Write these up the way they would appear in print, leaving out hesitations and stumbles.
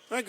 All right,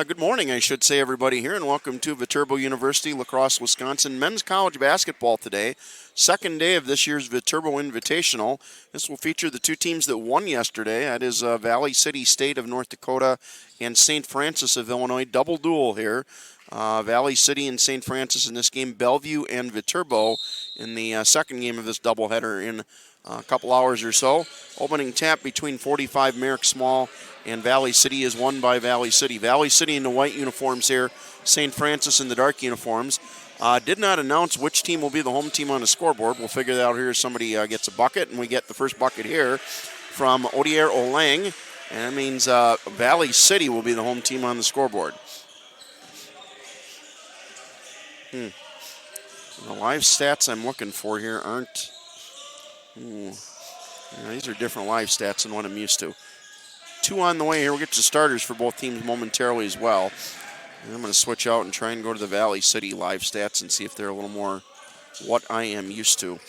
good morning, I should say, everybody here, and welcome to Viterbo University, La Crosse, Wisconsin men's college basketball today. Second day of this year's Viterbo Invitational. This will feature the two teams that won yesterday. That is Valley City State of North Dakota and St. Francis of Illinois. Double duel here. Valley City and St. Francis in this game. Bellevue and Viterbo in the second game of this doubleheader in a couple hours or so. Opening tap between 45 Merrick Small and Valley City is won by Valley City. Valley City in the white uniforms here, St. Francis in the dark uniforms. Did not announce which team will be the home team on the scoreboard. We'll figure that out here. Somebody gets a bucket, and we get the first bucket here from Odier Olang. And that means Valley City will be the home team on the scoreboard. The live stats I'm looking for here aren't... these are different live stats than what I'm used to. Two on the way here. We'll get to starters for both teams momentarily as well. And I'm going to switch out and try and go to the Valley City live stats and see if they're a little more what I am used to.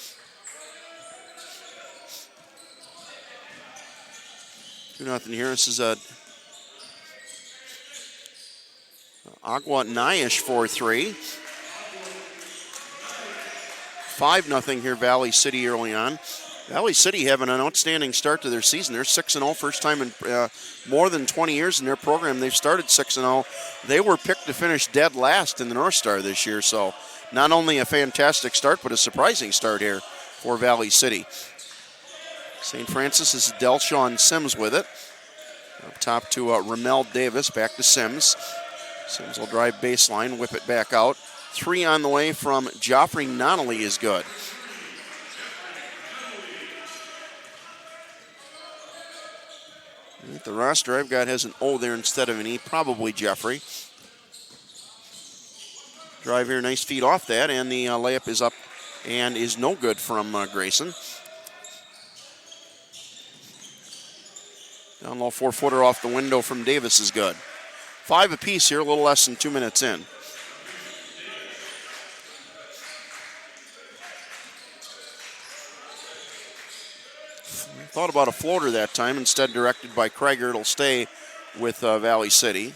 2-0 here. This is a Agua Nyish 4-3. 5-0 here, Valley City early on. Valley City having an outstanding start to their season. They're 6-0, first time in more than 20 years in their program. They've started 6-0. They were picked to finish dead last in the North Star this year, so not only a fantastic start, but a surprising start here for Valley City. St. Francis is Delshawn Sims with it. Up top to Ramel Davis, back to Sims. Sims will drive baseline, whip it back out. 3 on the way from Joffrey Nonnelly is good. The roster I've got has an O there instead of an E, probably Jeffrey. Drive here, nice feed off that, and the layup is up and is no good from Grayson. Down low, 4-footer off the window from Davis is good. 5 apiece here, a little less than 2 minutes in. Thought about a floater that time, instead directed by Krieger. It'll stay with Valley City.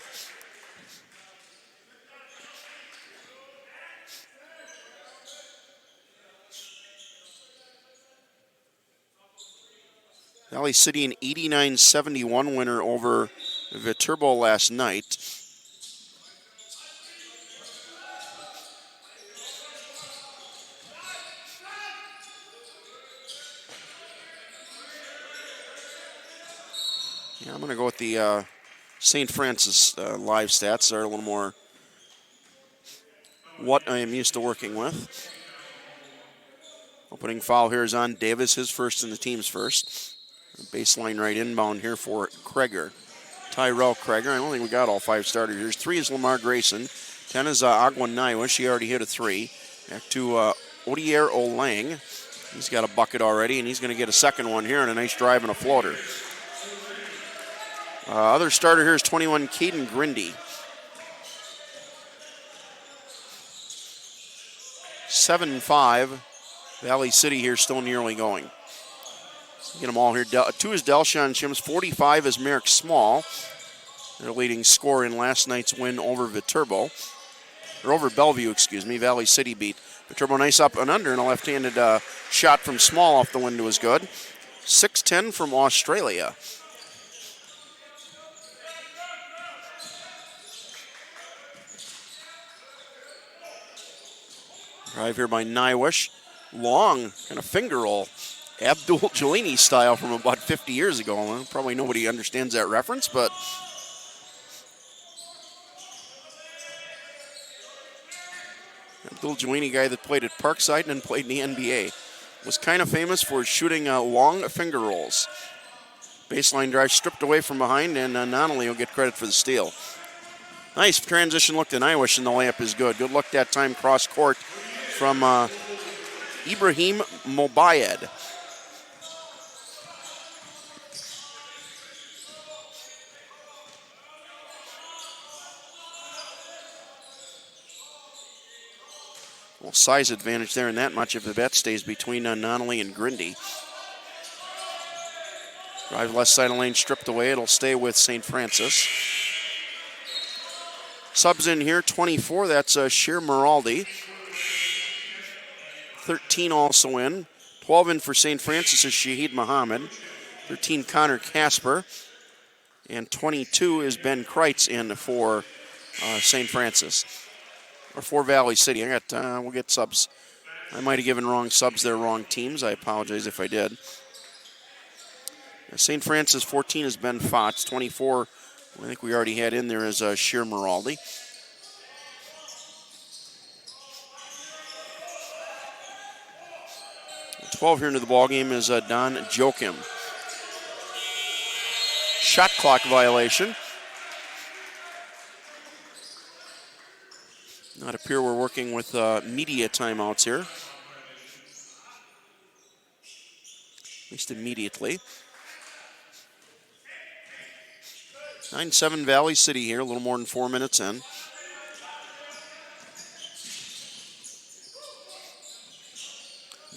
Valley City an 89-71 winner over Viterbo last night. Yeah, I'm going to go with the St. Francis live stats. They're a little more what I am used to working with. Opening foul here is on Davis, his first and the team's first. Baseline right inbound here for Krieger. Tyrell Krieger. I don't think we got all 5 starters here. 3 is Lamar Grayson. 10 is Agua Nyish. She already hit a 3. Back to Odier Olang. He's got a bucket already, and he's going to get a second one here and a nice drive and a floater. Other starter here is 21, Caden Grindy. 7-5. Valley City here still nearly going. Get them all here. 2 is Delshawn Sims. 45 is Merrick Small. Their leading scorer in last night's win over Viterbo. Or over Bellevue, excuse me. Valley City beat Viterbo. Nice up and under, and a left-handed shot from Small off the window is good. 6-10 from Australia. Drive here by Nyish. Long kind of finger roll. Abdul Jalini style from about 50 years ago. Well, probably nobody understands that reference, but Abdul Jalini, guy that played at Parkside and played in the NBA, was kind of famous for shooting long finger rolls. Baseline drive stripped away from behind, and Nonnelly will get credit for the steal. Nice transition look to Nyish, and the layup is good. Good look that time cross court from Ibrahim Mobayed. Well, size advantage there, and that much if the bet stays between Nonnelly and Grindy. Drive left side of lane stripped away. It'll stay with St. Francis. Subs in here, 24, that's Sheer Maraldi. 13 also in. 12 in for St. Francis is Shahid Muhammad. 13, Connor Casper. And 22 is Ben Kreitz in for St. Francis. Or for Valley City. We'll get subs. I might have given wrong subs there, wrong teams. I apologize if I did. St. Francis 14 is Ben Fotz. 24, I think we already had in there is Sheer Maraldi. And 12 here into the ballgame is Don Joachim. Shot clock violation. Not appear we're working with media timeouts here. At least immediately. 9-7 Valley City here, a little more than 4 minutes in.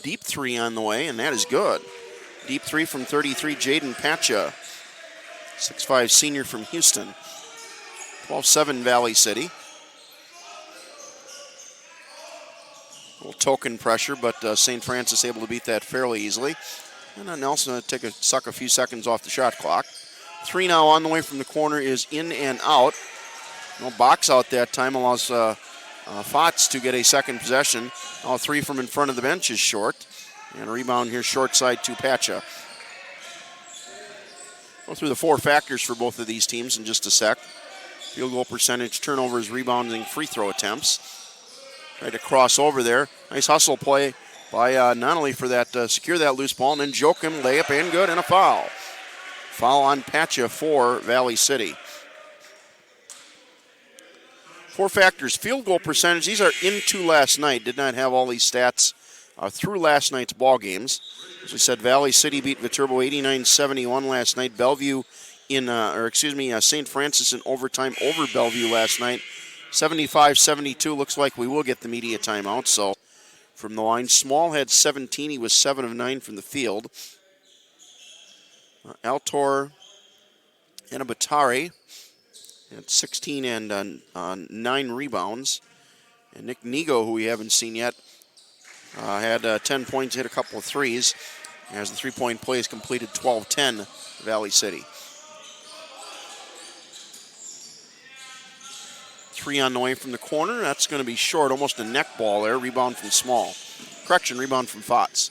Deep three on the way, and that is good. Deep three from 33, Jaden Pacha. 6'5" senior from Houston. 12-7 Valley City. A little token pressure, but St. Francis able to beat that fairly easily. And then Nelson suck a few seconds off the shot clock. 3 now on the way from the corner is in and out. No box out that time, allows Fotz to get a second possession. All 3 from in front of the bench is short. And a rebound here short side to Pacha. Go through the 4 factors for both of these teams in just a sec. Field goal percentage, turnovers, rebounding, free throw attempts. Tried to cross over there. Nice hustle play by not only for that, secure that loose ball, and then Joachim, layup and good, and a foul. Foul on Pacha for Valley City. 4 factors. Field goal percentage. These are into last night. Did not have all these stats through last night's ball games. As we said, Valley City beat Viterbo 89-71 last night. St. Francis in overtime over Bellevue last night. 75-72. Looks like we will get the media timeout. So from the line, Small had 17. He was 7 of 9 from the field. Altor Anabatari had 16 and 9 rebounds. And Nick Nego, who we haven't seen yet, had 10 points, hit a couple of threes. As the three-point play is completed, 12-10 Valley City. 3 on the way from the corner. That's going to be short, almost a neck ball there. Rebound from Small. Rebound from Fotz.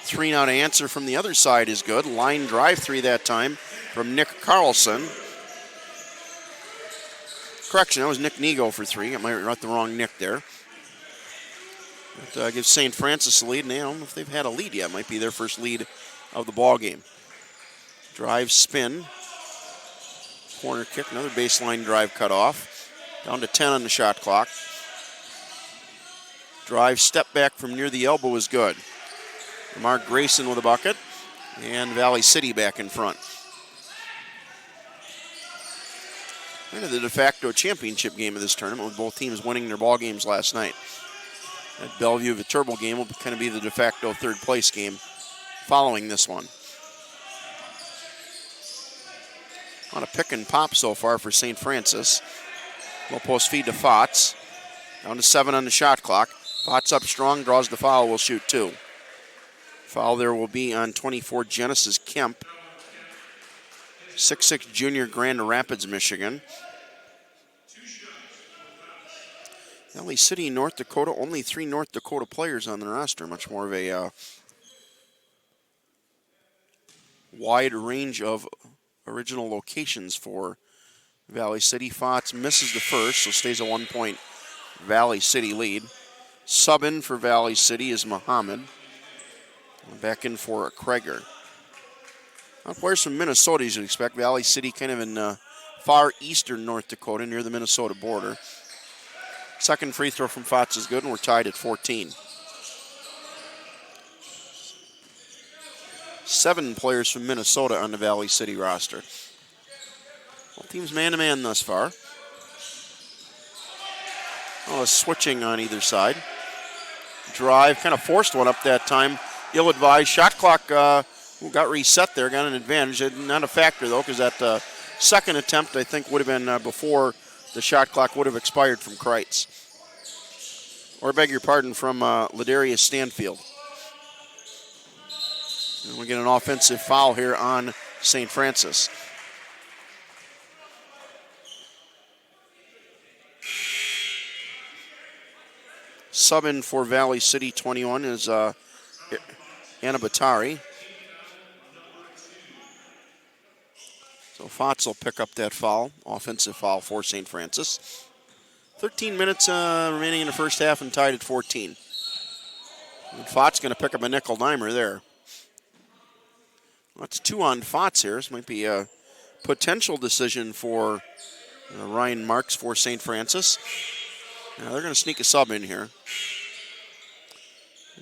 3 now to answer from the other side is good. Line drive 3 that time from Nick Carlson. That was Nick Nego for 3. I might have got the wrong Nick there. That gives St. Francis a lead, and I don't know if they've had a lead yet. Might be their first lead of the ball game. Drive, spin. Corner kick, another baseline drive cut off. Down to 10 on the shot clock. Drive, step back from near the elbow is good. Mark Grayson with a bucket, and Valley City back in front. Kind of the de facto championship game of this tournament, with both teams winning their ball games last night. That Bellevue-Viterbo game will kind of be the de facto third place game following this one. On a pick and pop so far for St. Francis. Low post feed to Fotz. Down to 7 on the shot clock. Fotz up strong, draws the foul, will shoot 2. Foul there will be on 24, Genesis Kemp. 6'6" junior, Grand Rapids, Michigan. Valley City, North Dakota, only 3 North Dakota players on the roster. Much more of a wide range of original locations for Valley City. Fotz misses the first, so stays a 1-point Valley City lead. Sub in for Valley City is Muhammad. Back in for Kreger. Players from Minnesota, as you'd expect. Valley City kind of in far eastern North Dakota, near the Minnesota border. Second free throw from Fotz is good, and we're tied at 14. 7 players from Minnesota on the Valley City roster. Both teams man-to-man thus far. Switching on either side. Drive, kind of forced one up that time. Ill-advised. Shot clock got reset there, got an advantage. Not a factor, though, because that second attempt, I think, would have been before the shot clock would have expired from Kreitz. Or beg your pardon, from Ladarius Stanfield. And we get an offensive foul here on St. Francis. Sub in for Valley City 21 is Anabatari. So Fotz will pick up that foul, offensive foul for St. Francis. 13 minutes remaining in the first half and tied at 14. And Fotz going to pick up a nickel dimer there. That's 2 on Fotz here. This might be a potential decision for Ryan Marks for St. Francis. Now they're going to sneak a sub in here.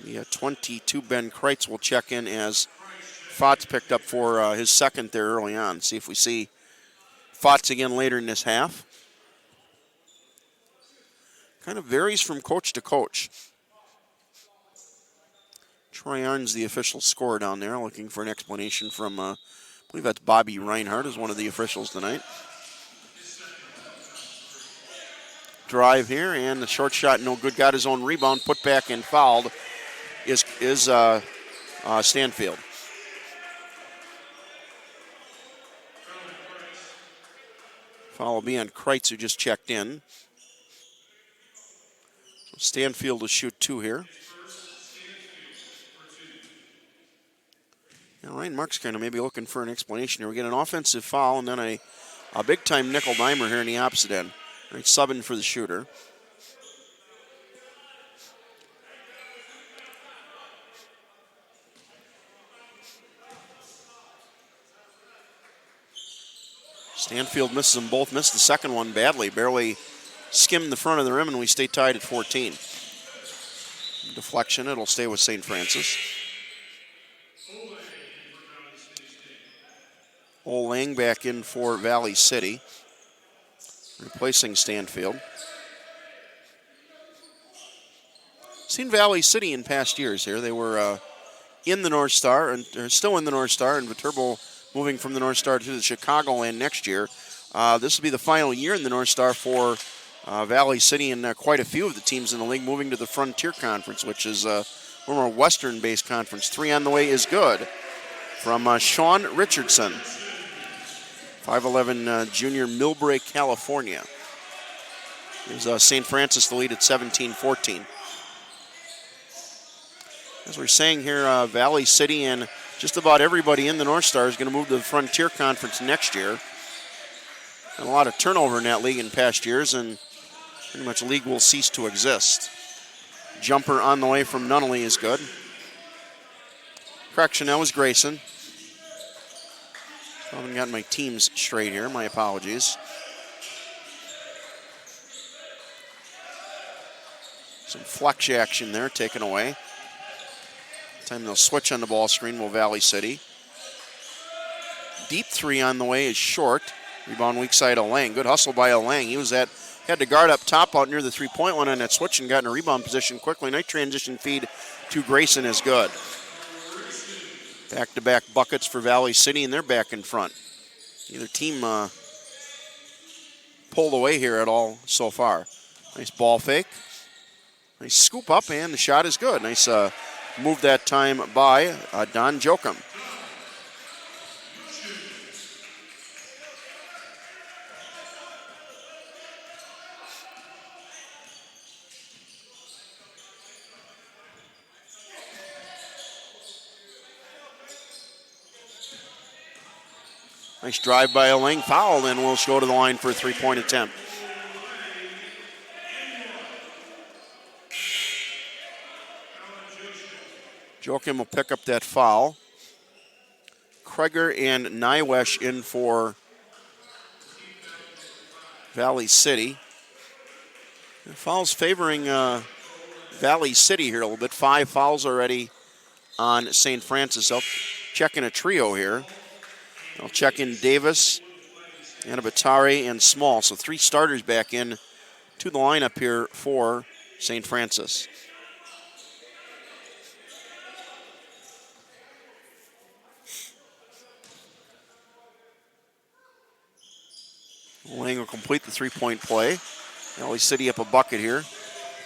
The 22 Ben Kreitz will check in as Fotz picked up for his second there early on. See if we see Fotz again later in this half. Kind of varies from coach to coach. Troy Arns, the official scorer down there, looking for an explanation from, I believe that's Bobby Reinhardt is one of the officials tonight. Drive here, and the short shot no good. Got his own rebound, put back and fouled is Stanfield. Foul will be on Kreitz, who just checked in. So Stanfield will shoot 2 here. Now Ryan Mark's kind of maybe looking for an explanation here. We get an offensive foul and then a big-time nickel dimer here in the opposite end. Right, subbing for the shooter. Stanfield misses them both. Missed the second one badly. Barely skimmed the front of the rim, and we stay tied at 14. Deflection. It'll stay with St. Francis. Olang back in for Valley City, replacing Stanfield. Seen Valley City in past years here. They were in the North Star, and they're still in the North Star, and Viterbo moving from the North Star to the Chicagoland next year. This will be the final year in the North Star for Valley City and quite a few of the teams in the league moving to the Frontier Conference, which is a more Western-based conference. 3 on the way is good from Sean Richardson, 5'11", junior, Millbrae, California. Gives St. Francis the lead at 17-14. As we're saying here, Valley City and just about everybody in the North Star is going to move to the Frontier Conference next year. And a lot of turnover in that league in past years, and pretty much the league will cease to exist. Jumper on the way from Nunnally is good. Correction, that was Grayson. I haven't got my teams straight here. My apologies. Some flex action there taken away. Time they'll switch on the ball screen will Valley City. Deep 3 on the way is short. Rebound weak side Olang. Good hustle by Olang. He had to guard up top out near the 3-point line on that switch and got in a rebound position quickly. Nice transition feed to Grayson is good. Back-to-back buckets for Valley City, and they're back in front. Neither team pulled away here at all so far. Nice ball fake. Nice scoop up, and the shot is good. Nice move that time by Don Jokum. Nice drive by Olang, foul, and we'll go to the line for a 3-point attempt. Joachim will pick up that foul. Kreger and Nywesh in for Valley City. The fouls favoring Valley City here a little bit. 5 fouls already on St. Francis. They'll check in a trio here. They'll check in Davis, Anabatari, and Small. So 3 starters back in to the lineup here for St. Francis. Lang will complete the three-point play. Valley City up a bucket here,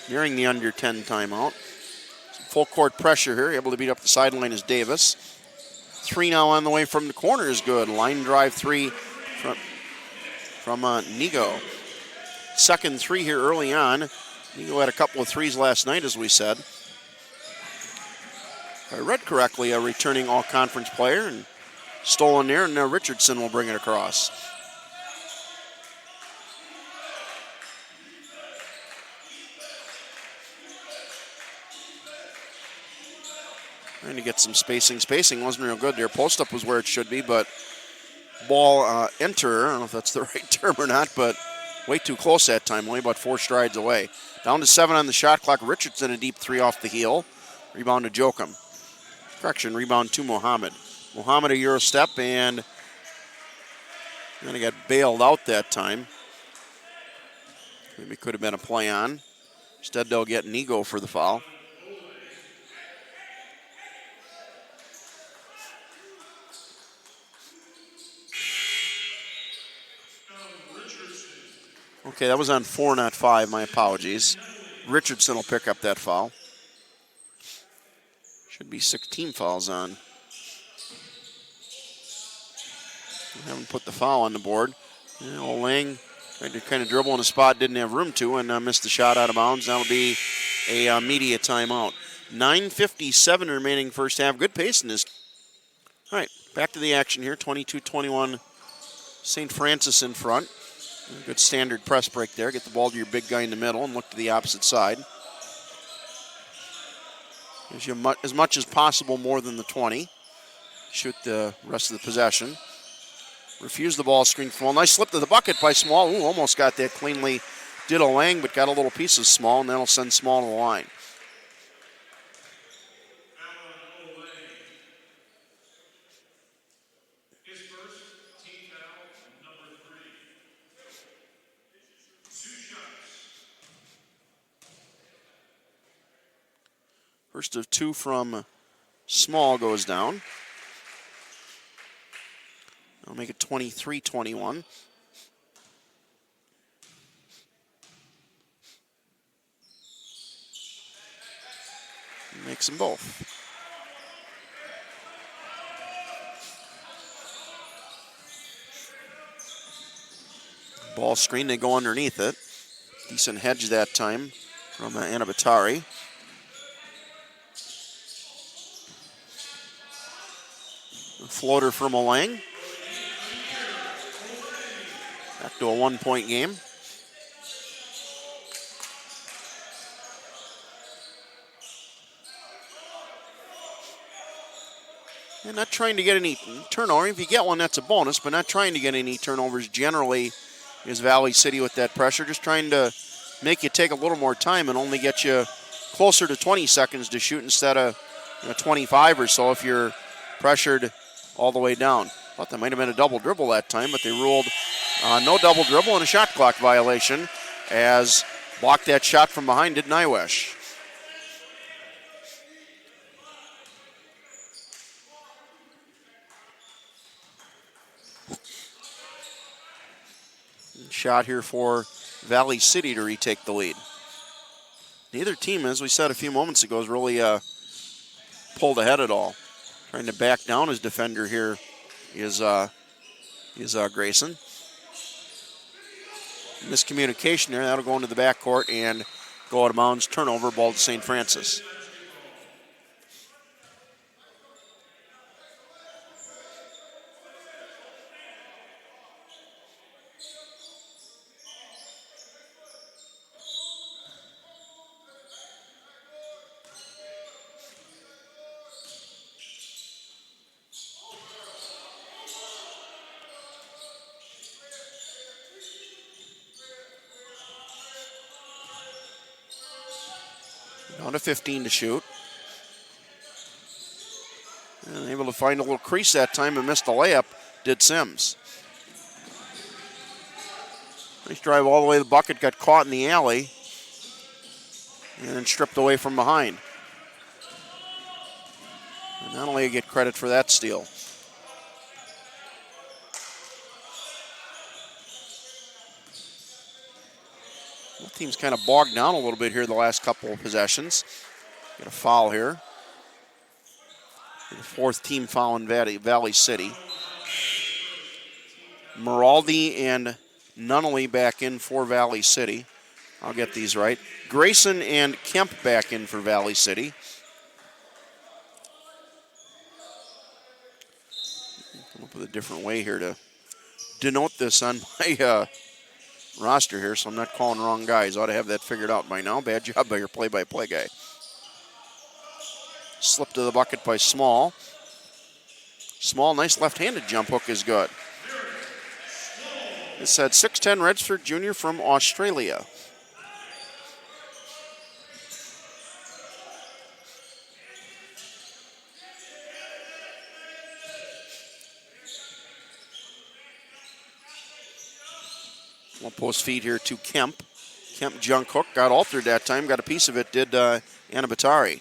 nearing the under 10 timeout. Full court pressure here, able to beat up the sideline is Davis. Three now on the way from the corner is good. Line drive three from Nigo. Second three here early on. Nigo had a couple of threes last night, as we said. If I read correctly, a returning all-conference player, and stolen there, and now Richardson will bring it across. Trying to get some spacing. Spacing wasn't real good there. Post-up was where it should be, but ball enter, I don't know if that's the right term or not, but way too close that time, only about 4 strides away. Down to 7 on the shot clock. Richardson a deep three off the heel. Rebound to Jokum. Correction, rebound to Mohammed. Mohammed a Euro step, and then he got bailed out that time. Maybe could have been a play on. Instead, they'll get Nigo for the foul. Okay, that was on 4, not 5. My apologies. Richardson will pick up that foul. Should be 16 fouls on. We haven't put the foul on the board. Lang tried to kind of dribble in a spot, didn't have room to, and missed the shot out of bounds. That'll be a media timeout. 9:57 remaining first half. Good pace in this. All right, back to the action here. 22-21, St. Francis in front. Good standard press break there. Get the ball to your big guy in the middle and look to the opposite side. Gives you as much as possible more than the 20. Shoot the rest of the possession. Refuse the ball screen from Small. Nice slip to the bucket by Small. Ooh, almost got that cleanly. Did a Lang, but got a little piece of Small, and that'll send Small to the line. First of 2 from Small goes down. I'll make it 23-21. Makes them both. Ball screen, they go underneath it. Decent hedge that time from Anabatari. Floater from Lang. Back to a 1-point game. And not trying to get any turnover. If you get one, that's a bonus, but not trying to get any turnovers generally is Valley City with that pressure. Just trying to make you take a little more time and only get you closer to 20 seconds to shoot instead of 25 or so if you're pressured all the way down. Thought that might have been a double dribble that time, but they ruled no double dribble and a shot clock violation as blocked that shot from behind did Nywesh. Shot here for Valley City to retake the lead. Neither team, as we said a few moments ago, has really pulled ahead at all. Trying to back down his defender here is Grayson. Miscommunication there. That'll go into the backcourt and go out of bounds. Turnover, ball to St. Francis. Down to 15 to shoot. And able to find a little crease that time and missed the layup, did Sims. Nice drive all the way to the bucket, got caught in the alley, and then stripped away from behind. And not only get credit for that steal. Both teams kind of bogged down a little bit here the last couple of possessions. Got a foul here. The fourth team foul in Valley City. Maraldi and Nunnally back in for Valley City. I'll get these right. Grayson and Kemp back in for Valley City. Come up with a different way here to denote this on my roster here, so I'm not calling the wrong guys. Ought to have that figured out by now. Bad job by your play-by-play guy. Slip to the bucket by Small. Small, nice left-handed jump hook is good. This had 6'10" redshirt junior from Australia. One post feed here to Kemp. Kemp junk hook, got altered that time, got a piece of it, did Anabatari.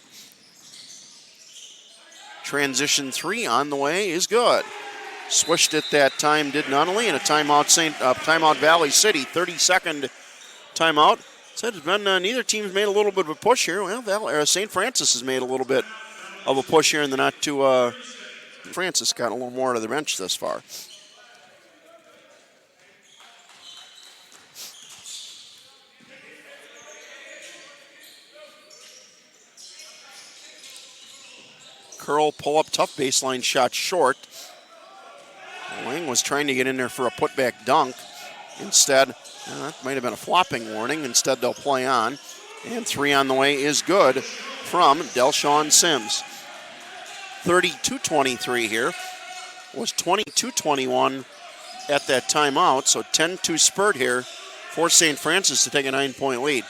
Transition 3 on the way is good. Swished it that time, did Nunnally, and a timeout Valley City, 32nd timeout. Said it's been neither team's made a little bit of a push here. Well, St. Francis has made a little bit of a push here in the not too. Francis got a little more to the bench thus far. Curl, pull up, tough baseline shot short. Lang was trying to get in there for a putback dunk. Instead, that might have been a flopping warning. Instead, they'll play on. And 3 on the way is good from Delshawn Sims. 32-23 here. Was 22-21 at that timeout. So 10-2 spurt here for St. Francis to take a 9-point lead.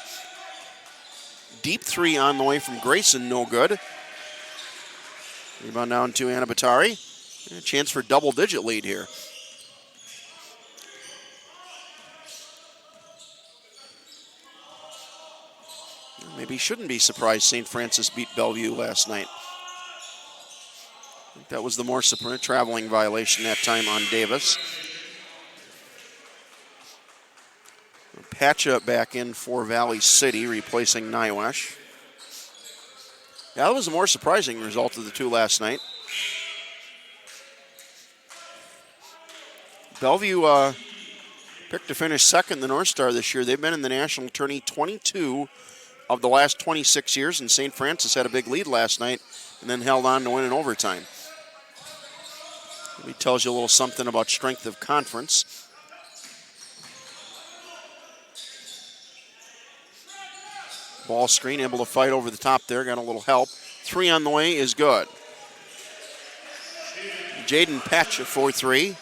Deep 3 on the way from Grayson, no good. Rebound down to Anabatari. A chance for double-digit lead here. Maybe shouldn't be surprised St. Francis beat Bellevue last night. I think that was the more traveling violation that time on Davis. Patcha back in for Valley City, replacing Nyewash. Yeah, that was the more surprising result of the two last night. Bellevue picked to finish second in the North Star this year. They've been in the national tourney 22 of the last 26 years, and St. Francis had a big lead last night and then held on to win in overtime. Maybe tells you a little something about strength of conference. Ball screen, able to fight over the top there, got a little help. 3 on the way is good. Jaden Patcha for 3.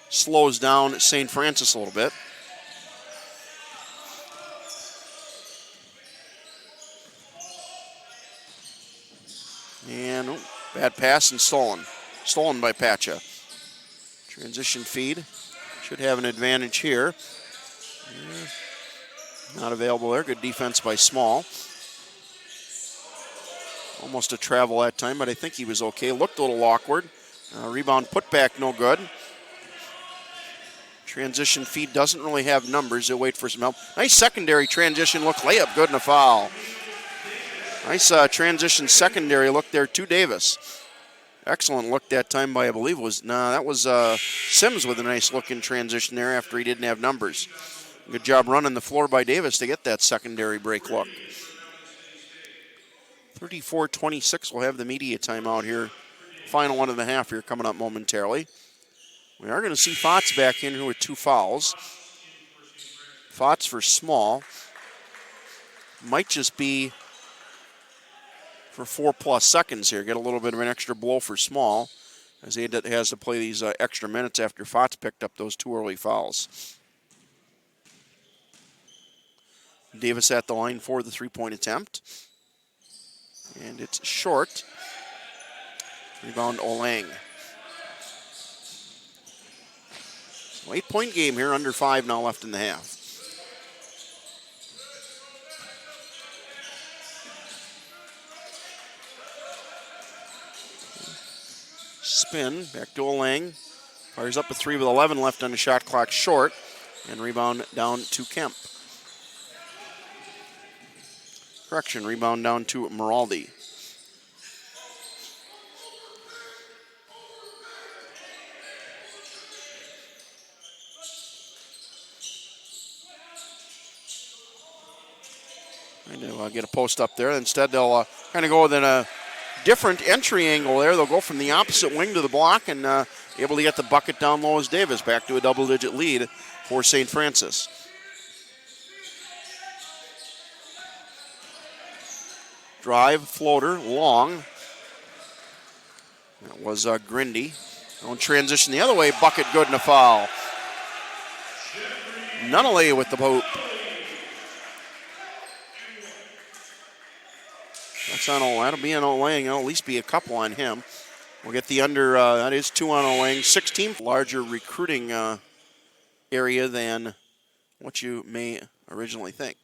Slows down St. Francis a little bit. And bad pass and stolen. Stolen by Patcha. Transition feed. Should have an advantage here. Not available there. Good defense by Small. Almost a travel that time, but I think he was okay. Looked a little awkward. Rebound put back, no good. Transition feed doesn't really have numbers. They'll wait for some help. Nice secondary transition look. Layup good and a foul. Nice transition secondary look there to Davis. Excellent look that time by, I believe it was, that was Sims with a nice look in transition there after he didn't have numbers. Good job running the floor by Davis to get that secondary break look. 34-26 will have the media timeout here. Final 1.5 here coming up momentarily. We are going to see Fotz back in here with 2 fouls. Fotz for Small. Might just be for 4+ seconds here. Get a little bit of an extra blow for Small as he has to play these extra minutes after Fotz picked up those 2 early fouls. Davis at the line for the 3-point attempt. And it's short. Rebound Olang. 8-point game here, under 5 now left in the half. Spin, back to Olang. Fires up a 3 with 11 left on the shot clock short. And rebound down to Kemp. Correction, rebound down to Miraldi. Trying to get a post up there. Instead, they'll kind of go with a different entry angle there. They'll go from the opposite wing to the block and able to get the bucket down low as Davis. Back to a double-digit lead for St. Francis. Drive, floater, long. That was Grindy. Don't transition the other way. Bucket good and a foul. Nunnally with the hoop. That's on Olang. That'll be on Olang. That'll at least be a couple on him. We'll get the under, that is 2 on Olang. 16th larger recruiting area than what you may originally think.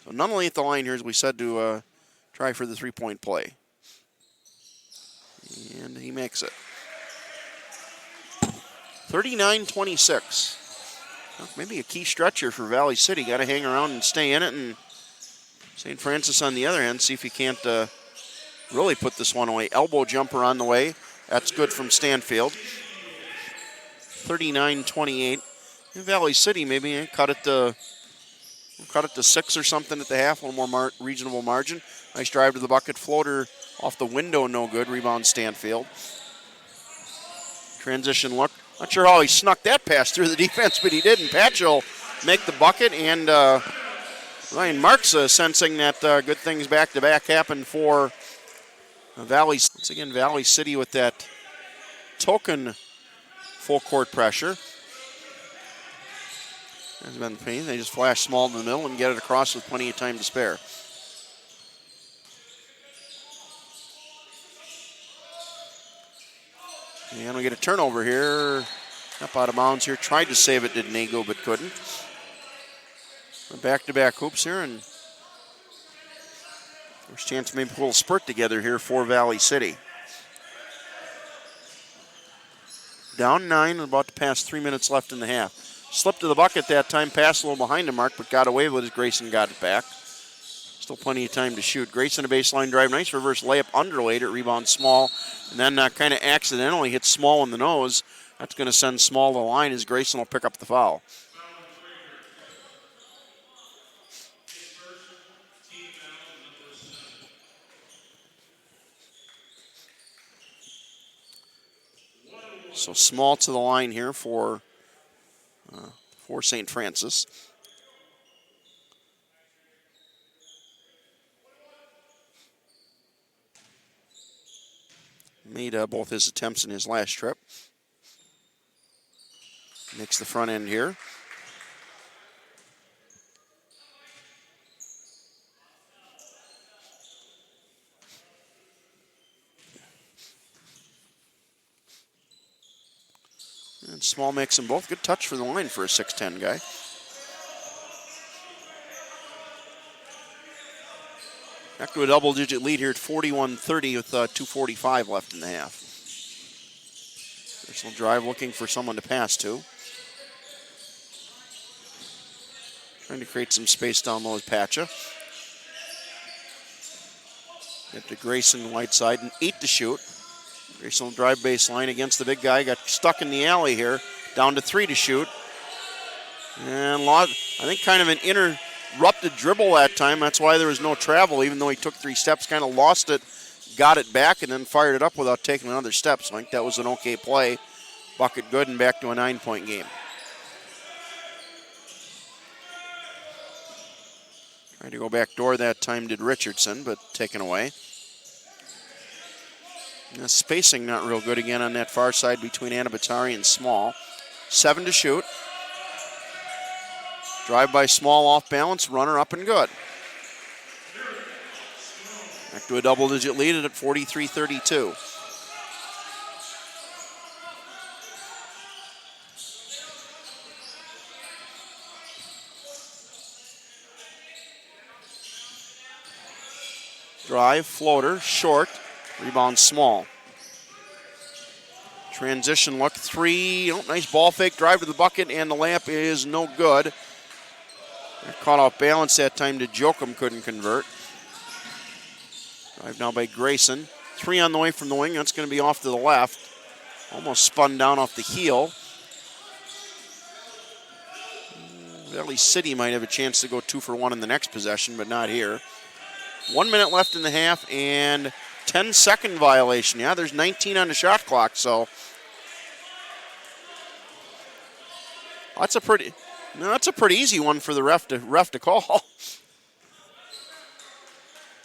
So Nunnally at the line here, as we said, to try for the three-point play. And he makes it. 39-26. Well, maybe a key stretcher for Valley City. Got to hang around and stay in it. And St. Francis on the other end, see if he can't really put this one away. Elbow jumper on the way. That's good from Stanfield. 39-28. Valley City maybe cut it to 6 or something at the half. A little more reasonable margin. Nice drive to the bucket. Floater off the window, no good. Rebound Stanfield. Transition look. Not sure how he snuck that pass through the defense, but he did. And Patch will make the bucket. And Ryan Marks sensing that good things back-to-back happen for Valley. Once again, Valley City with that token full court pressure. Has been the pain. They just flash small in the middle and get it across with plenty of time to spare. And we get a turnover here. Up out of bounds here. Tried to save it, did Nago, but couldn't. Back-to-back hoops here, and first chance to maybe pull a spurt together here for Valley City. Down 9, about to pass 3 minutes left in the half. Slipped to the bucket that time, passed a little behind the mark, but got away with it as Grayson got it back. Still plenty of time to shoot. Grayson a baseline drive, nice reverse layup, underlaid it, rebound Small, and then kind of accidentally hits Small in the nose. That's going to send Small to the line as Grayson will pick up the foul. So Small to the line here for St. Francis. Made both his attempts in his last trip. Makes the front end here. And Small makes them both. Good touch for the line for a 6'10" guy. Back to a double-digit lead here at 41-30 with 2:45 left in the half. Personal drive looking for someone to pass to. Trying to create some space down low with Patcha. Get to Grayson Whiteside, and 8 to shoot. Grayson will drive baseline against the big guy. Got stuck in the alley here. Down to 3 to shoot. And I think kind of an interrupted dribble that time. That's why there was no travel, even though he took 3 steps, kind of lost it, got it back, and then fired it up without taking another step. So I think that was an okay play. Bucket good and back to a 9-point game. Tried to go back door that time, did Richardson, but taken away. The spacing not real good again on that far side between Anabatari and Small. 7 to shoot. Drive by Small off balance, runner up and good. Back to a double-digit lead at 43-32. Drive, floater, short, rebound Small. Transition look, 3. Oh, nice ball fake, drive to the bucket, and the layup is no good. They're caught off balance that time to Jokum, couldn't convert. Drive now by Grayson. 3 on the way from the wing, that's going to be off to the left. Almost spun down off the heel. Valley City might have a chance to go 2 for 1 in the next possession, but not here. 1 minute left in the half, and 10-second violation. Yeah, there's 19 on the shot clock, so that's a pretty easy one for the ref to call.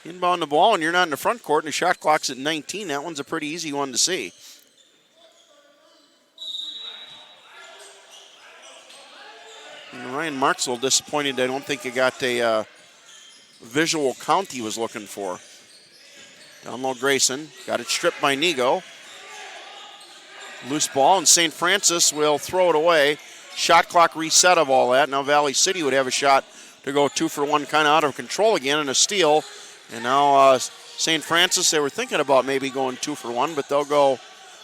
Inbound the ball, and you're not in the front court, and the shot clock's at 19. That one's a pretty easy one to see. And Ryan Mark's a little disappointed. I don't think he got a visual count he was looking for. Down low Grayson, got it stripped by Nego. Loose ball, and St. Francis will throw it away. Shot clock reset of all that. Now Valley City would have a shot to go 2 for 1, kind of out of control again, and a steal. And now St. Francis, they were thinking about maybe going 2 for 1, but they'll go a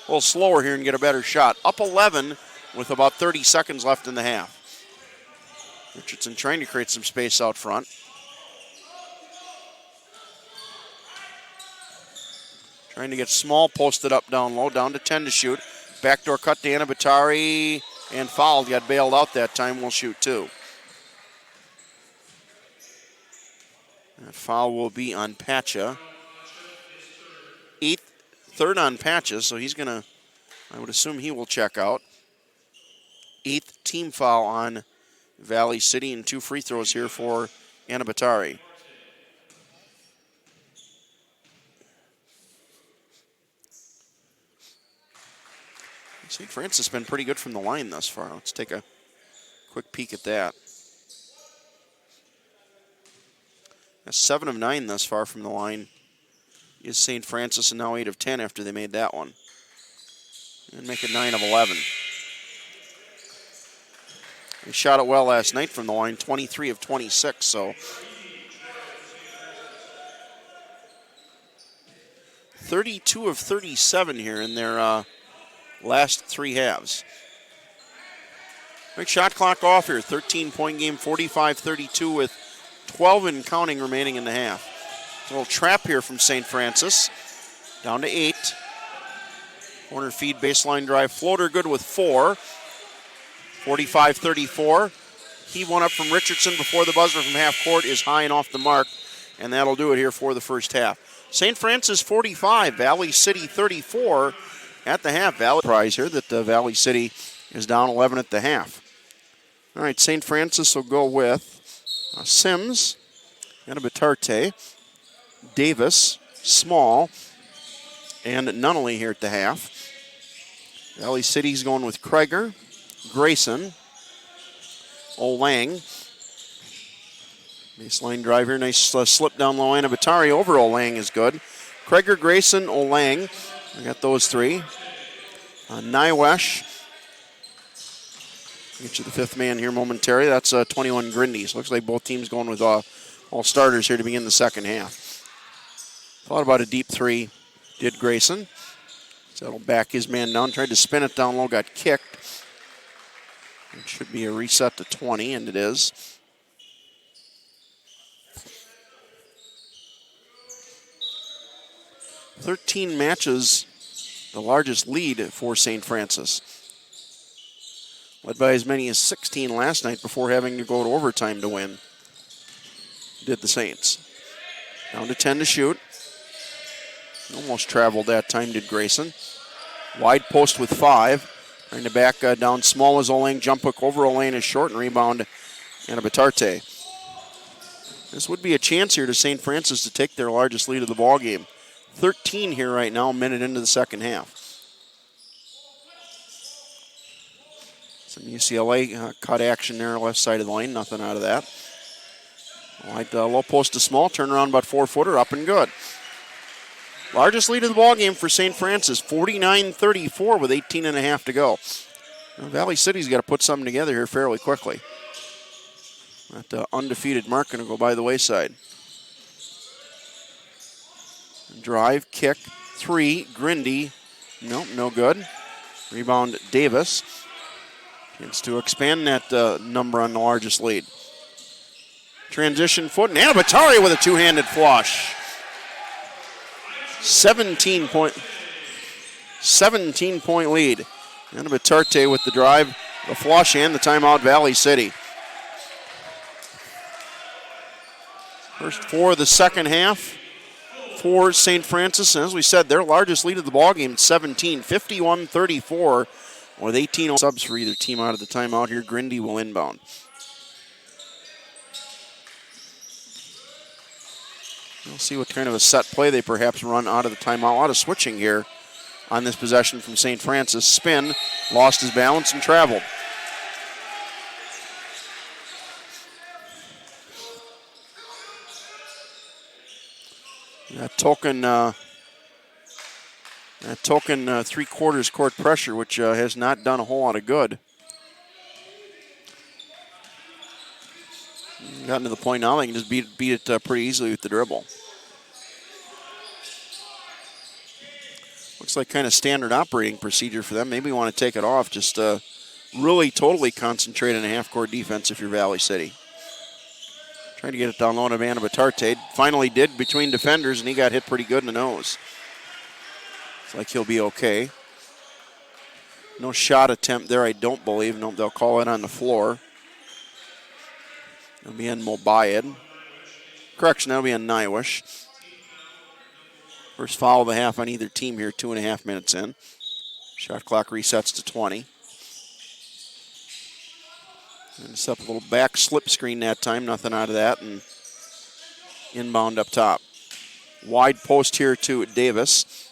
little slower here and get a better shot. Up 11 with about 30 seconds left in the half. Richardson trying to create some space out front. Trying to get Small posted up down low, down to 10 to shoot. Backdoor cut to Anabatari, and fouled. Got bailed out that time, will shoot 2. That foul will be on Pacha. Third on Pacha, so he's going to, I would assume he will check out. 8th team foul on Valley City, and 2 free throws here for Anabatari. St. Francis has been pretty good from the line thus far. Let's take a quick peek at that. That's 7 of 9 thus far from the line is St. Francis, and now 8 of 10 after they made that one. And make it 9 of 11. They shot it well last night from the line, 23 of 26, so 32 of 37 here in their last 3 halves. Quick shot clock off here, 13-point game, 45-32 with 12 and counting remaining in the half. A little trap here from St. Francis, down to 8. Corner feed, baseline drive, floater good with 4. 45-34. Heave one up from Richardson before the buzzer from half court is high and off the mark, and that'll do it here for the first half. St. Francis 45, Valley City 34 at the half. Valley prize here that Valley City is down 11 at the half. All right, St. Francis will go with Sims, Anabatarte, Davis, Small, and Nunnally here at the half. Valley City's going with Krieger, Grayson, Olang. Baseline drive here, nice slip down low. Anabatari over Olang is good. Krieger, Grayson, Olang. I got those 3. Nywesh. Get you the 5th man here momentarily. That's 21 Grindy. So looks like both teams going with all starters here to begin the second half. Thought about a deep 3. Did Grayson. So that'll back his man down. Tried to spin it down low, got kicked. It should be a reset to 20, and it is. "13 matches, the largest lead for St. Francis. Led by as many as 16 last night before having to go to overtime to win. Did the Saints. Down to 10 to shoot. Almost traveled that time, did Grayson. Wide post with 5. Trying to back down Small as Olang. Jump hook over Olang is short, and rebound Anabatarte. This would be a chance here to St. Francis to take their largest lead of the ball game. 13 here right now, a minute into the second half. Some UCLA cut action there, left side of the lane. Nothing out of that. Low post to Small, turn around about 4-footer, up and good. Largest lead of the ball game for St. Francis, 49-34 with 18.5 to go. Now, Valley City's got to put something together here fairly quickly. That undefeated mark going to go by the wayside. Drive, kick, 3, Grindy. Nope, no good. Rebound Davis. Chance to expand that number on the largest lead. Transition foot, and Anabatari with a two-handed flush. 17-point lead. Anabatarte with the drive, the flush, and the timeout, Valley City. First four of the second half for St. Francis. And as we said, their largest lead of the ballgame, 17, 51-34, with 18 subs for either team out of the timeout here. Grindy will inbound. We'll see what kind of a set play they perhaps run out of the timeout. A lot of switching here on this possession from St. Francis. Spin, lost his balance, and traveled. That token three-quarters court pressure, which has not done a whole lot of good. Gotten to the point now they can just beat it pretty easily with the dribble. Looks like kind of standard operating procedure for them. Maybe you want to take it off, just really totally concentrate on a half-court defense if you're Valley City. Trying to get it down low to Anabatarte. Finally did between defenders, and he got hit pretty good in the nose. Looks like he'll be okay. No shot attempt there, I don't believe. No, they'll call it on the floor. It'll be on Mobayed. Correction, that'll be on Nywish. First foul of the half on either team here, 2.5 minutes in. Shot clock resets to 20. And set up a little back slip screen that time, nothing out of that, and inbound up top. Wide post here to Davis.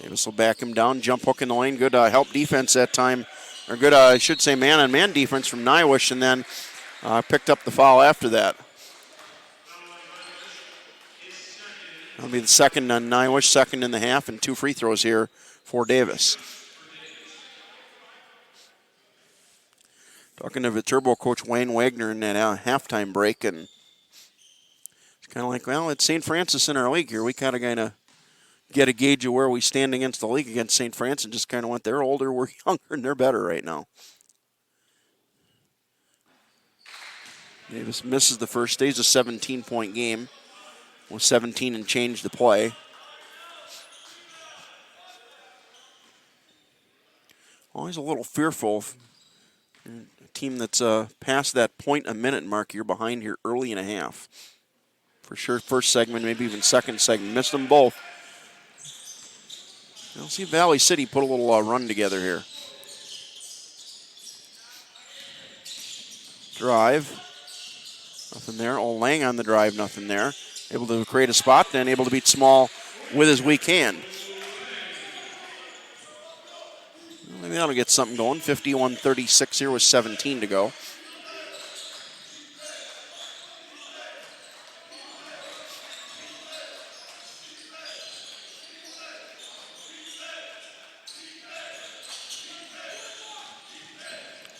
Davis will back him down, jump hook in the lane. Good help defense that time, or good, I should say, man-on-man defense from Nywish, and then picked up the foul after that. That'll be the second on Nywish, second in the half, and 2 free throws here for Davis. Talking to Viterbo coach Wayne Wagner in that halftime break, and it's kind of like, well, it's St. Francis in our league here. We kind of get a gauge of where we stand against the league against St. Francis, and just kind of went, they're older, we're younger, and they're better right now. Davis misses the first. Stays a 17-point game with 17 and change to play. Always a little fearful. A team that's past that point a minute mark, you're behind here early in a half. For sure, first segment, maybe even second segment. Missed them both. We'll see Valley City put a little run together here. Drive. Nothing there. Lang on the drive, nothing there. Able to create a spot, then able to beat Small with his weak hand. Maybe that'll get something going. 51-36 here with 17 to go.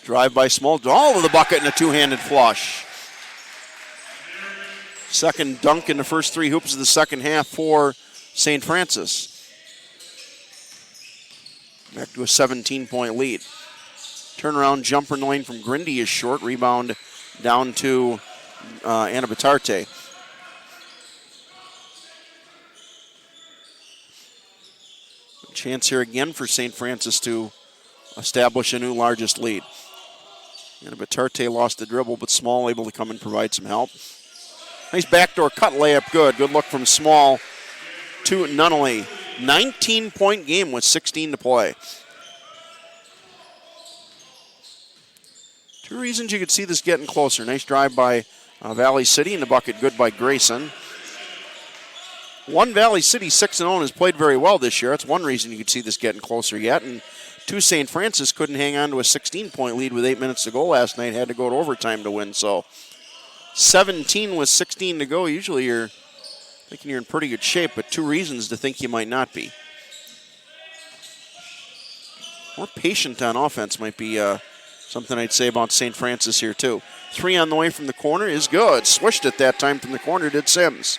Drive by Small, all over the bucket and a two-handed flush. Second dunk in the first 3 hoops of the second half for St. Francis. Back to a 17-point lead. Turnaround jumper in the lane from Grindy is short. Rebound down to Anabatarte. Chance here again for St. Francis to establish a new largest lead. Anabatarte lost the dribble, but Small able to come and provide some help. Nice backdoor cut layup, good. Good look from Small to Nunnally. 19-point game with 16 to play. 2 reasons you could see this getting closer. Nice drive by Valley City, and the bucket good by Grayson. One, Valley City 6-0 has played very well this year. That's one reason you could see this getting closer yet. And 2, St. Francis couldn't hang on to a 16-point lead with 8 minutes to go last night. Had to go to overtime to win. So 17 with 16 to go. Usually you're thinking you're in pretty good shape, but 2 reasons to think you might not be. More patient on offense might be something I'd say about St. Francis here too. 3 on the way from the corner is good. Swished it that time from the corner, did Sims.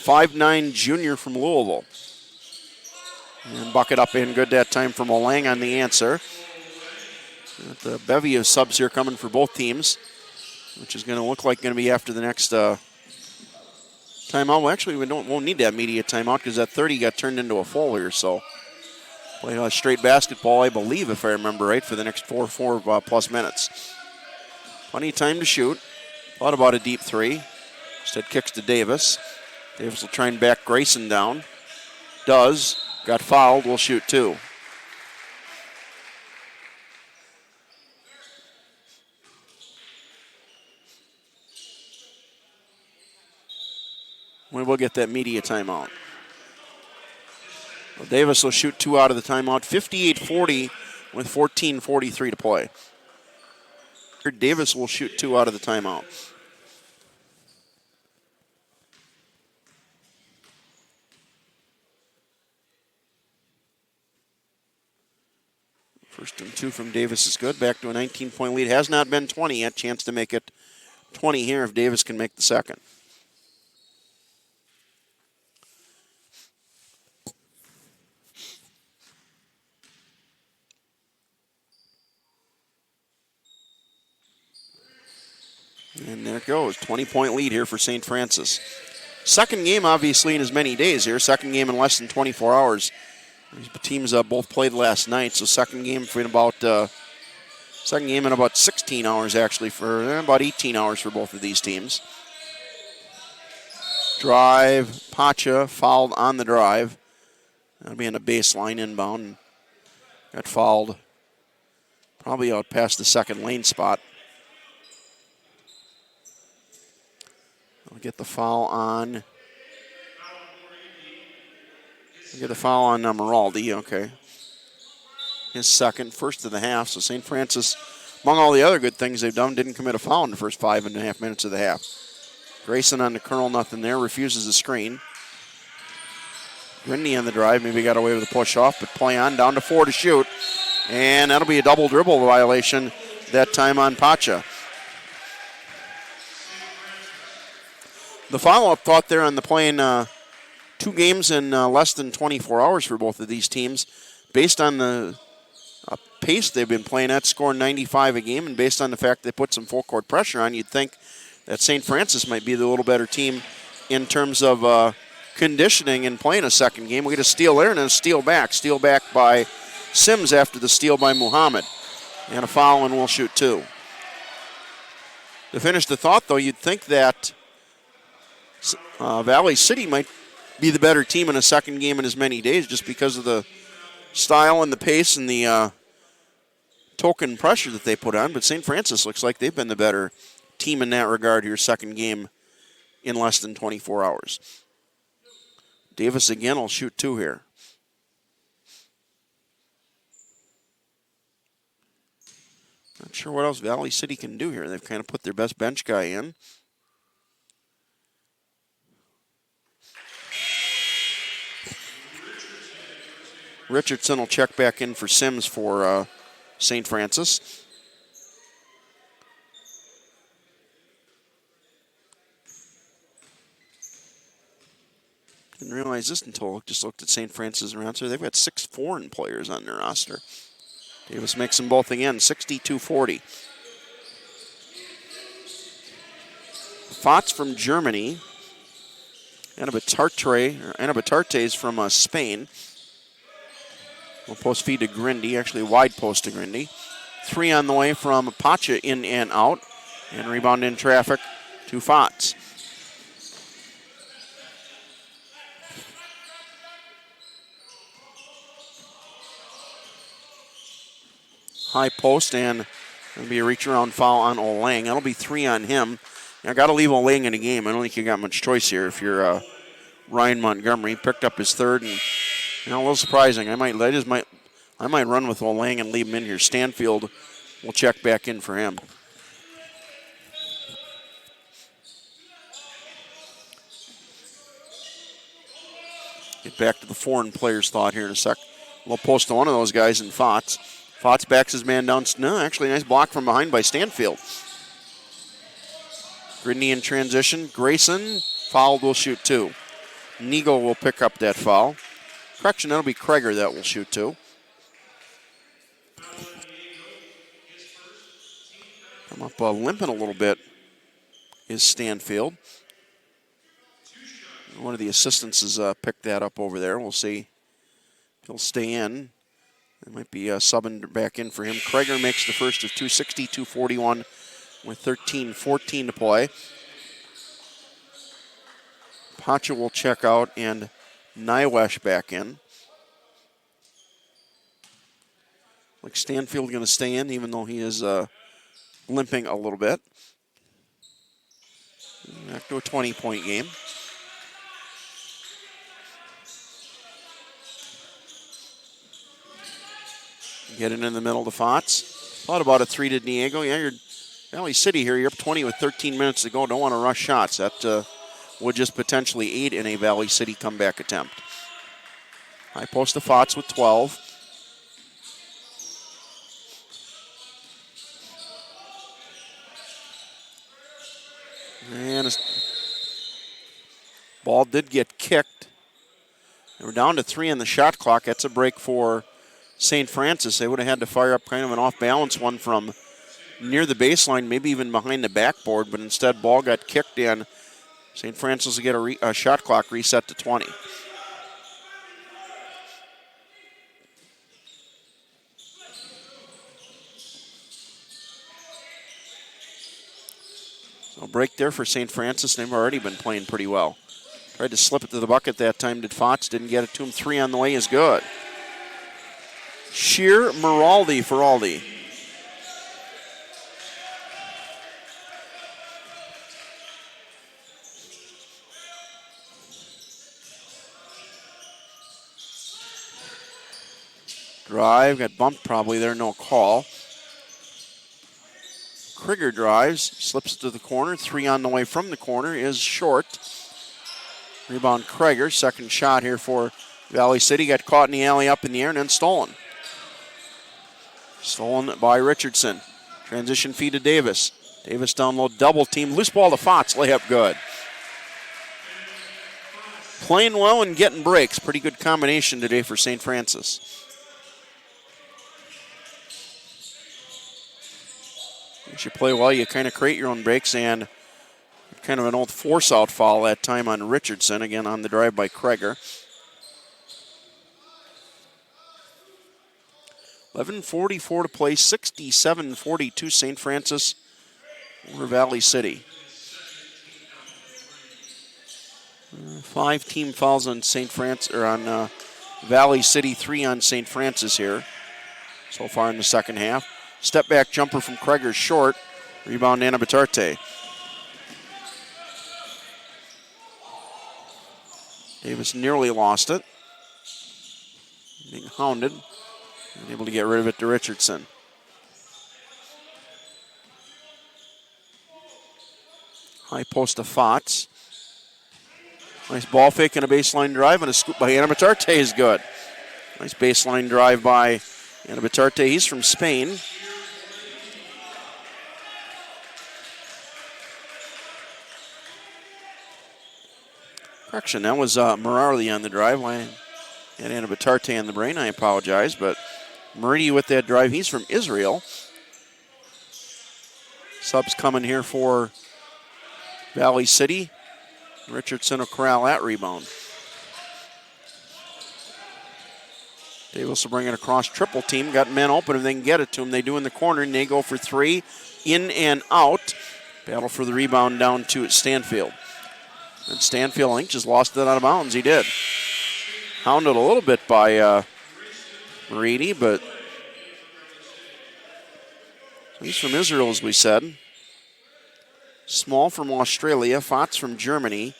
5'9" junior from Louisville. And bucket up in good that time from Olang on the answer. The bevy of subs here coming for both teams, which is going to look like going to be after the next timeout. Well, actually, won't need that immediate timeout because that 30 got turned into a full here. So play straight basketball, I believe, if I remember right, for the next four plus minutes. Plenty of time to shoot. Thought about a deep three. Instead kicks to Davis. Davis will try and back Grayson down. Does. Got fouled. Will shoot two. We will get that media timeout. Well, Davis will shoot two out of the timeout. 58-40 with 14:43 to play. Davis will shoot two out of the timeout. First and two from Davis is good. Back to a 19-point lead. Has not been 20 yet. Chance to make it 20 here if Davis can make the second. And there it goes. 20-point lead here for St. Francis. Second game, obviously, in as many days here. Second game in less than 24 hours. These teams both played last night, so second game in about 16 hours, actually, for about 18 hours for both of these teams. Drive, Pacha fouled on the drive. That'll be on the baseline inbound. Got fouled probably out past the second lane spot. I'll get the foul on. Maraldi, okay. His second, first of the half. So St. Francis, among all the other good things they've done, didn't commit a foul in the first 5.5 minutes of the half. Grayson on the curl, nothing there, refuses the screen. Grindy on the drive, maybe got away with a push off, but play on, down to 4 to shoot. And that'll be a double dribble violation that time on Pacha. The follow-up thought there on the playing 2 games in less than 24 hours for both of these teams. Based on the pace they've been playing at, scoring 95 a game, and based on the fact they put some full-court pressure on, you'd think that St. Francis might be the little better team in terms of conditioning and playing a second game. We get a steal there and then a steal back. Steal back by Sims after the steal by Muhammad. And a foul, and we'll shoot 2. To finish the thought, though, you'd think that Valley City might be the better team in a second game in as many days just because of the style and the pace and the token pressure that they put on. But St. Francis looks like they've been the better team in that regard here, second game in less than 24 hours. Davis again will shoot 2 here. Not sure what else Valley City can do here. They've kind of put their best bench guy in. Richardson will check back in for Sims for St. Francis. Didn't realize this until I just looked at St. Francis around here. They've got 6 foreign players on their roster. Davis makes them both again, 62-40. Fots from Germany. Anabatartes from Spain. We'll post feed to Grindy, actually wide post to Grindy. 3 on the way from Pacha in and out. And rebound in traffic to Fots. High post, and there'll be a reach around foul on Olang. That'll be 3 on him. Now, got to leave Olang in the game. I don't think you got much choice here if you're Ryan Montgomery. Picked up his third, and a little surprising. I might run with Olang and leave him in here. Stanfield will check back in for him. Get back to the foreign players' thought here in a sec. We'll post to one of those guys in Fots. Fots backs his man down. No, actually, nice block from behind by Stanfield. Grindy in transition. Grayson fouled, will shoot 2. Nigo will pick up that foul. Correction, that'll be Kreger that will shoot two. Come up limping a little bit is Stanfield. One of the assistants has picked that up over there. We'll see if he'll stay in. It might be subbing back in for him. Kreger makes the first of 260-241 with 13:14 to play. Pacha will check out and Nywesh back in. Like Stanfield going to stay in even though he is limping a little bit. Back to a 20-point game. Get it in the middle to Fotz. Thought about a three to Diego. Yeah, you're Valley City here. You're up 20 with 13 minutes to go. Don't want to rush shots. That would just potentially aid in a Valley City comeback attempt. High post to Fotz with 12. And ball did get kicked. They were down to 3 on the shot clock. That's a break for St. Francis. They would have had to fire up kind of an off-balance one from near the baseline, maybe even behind the backboard, but instead ball got kicked in. St. Francis will get a shot clock reset to 20. So break there for St. Francis. They've already been playing pretty well. Tried to slip it to the bucket that time. Did Fotz. Didn't get it to him. 3 on the way is good. Sheer Miraldi for Aldi. Drive, got bumped probably there, no call. Krieger drives, slips it to the corner. 3 on the way from the corner is short. Rebound Krieger, second shot here for Valley City. Got caught in the alley up in the air and then stolen. Stolen by Richardson. Transition feed to Davis. Davis down low, double team. Loose ball to Fotz, layup good. Playing well and getting breaks. Pretty good combination today for St. Francis. Once you play well, you kind of create your own breaks, and kind of an old force-out foul that time on Richardson, again on the drive by Krieger. 11:44 to play, 67-42 St. Francis over Valley City. 5 team fouls on St. Francis, or on Valley City, 3 on St. Francis here so far in the second half. Step back jumper from Krieger short. Rebound Nana Batarte. Davis nearly lost it. Being hounded. And able to get rid of it to Richardson. High post to Fotz. Nice ball fake and a baseline drive, and a scoop by Ana Batarte is good. Nice baseline drive by Ana Batarte. He's from Spain. Correction, that was Merardi on the drive. I had Ana Batarte on the brain. I apologize, but Merardi with that drive. He's from Israel. Subs coming here for Valley City. Richardson will corral that rebound. Davis will bring it across, triple team. Got men open if they can get it to him. They do in the corner, and they go for 3. In and out. Battle for the rebound down to Stanfield. And Stanfield, I think, just lost it out of bounds. He did. Hounded a little bit by Meridi, but he's from Israel, as we said. Small from Australia, Fotz from Germany,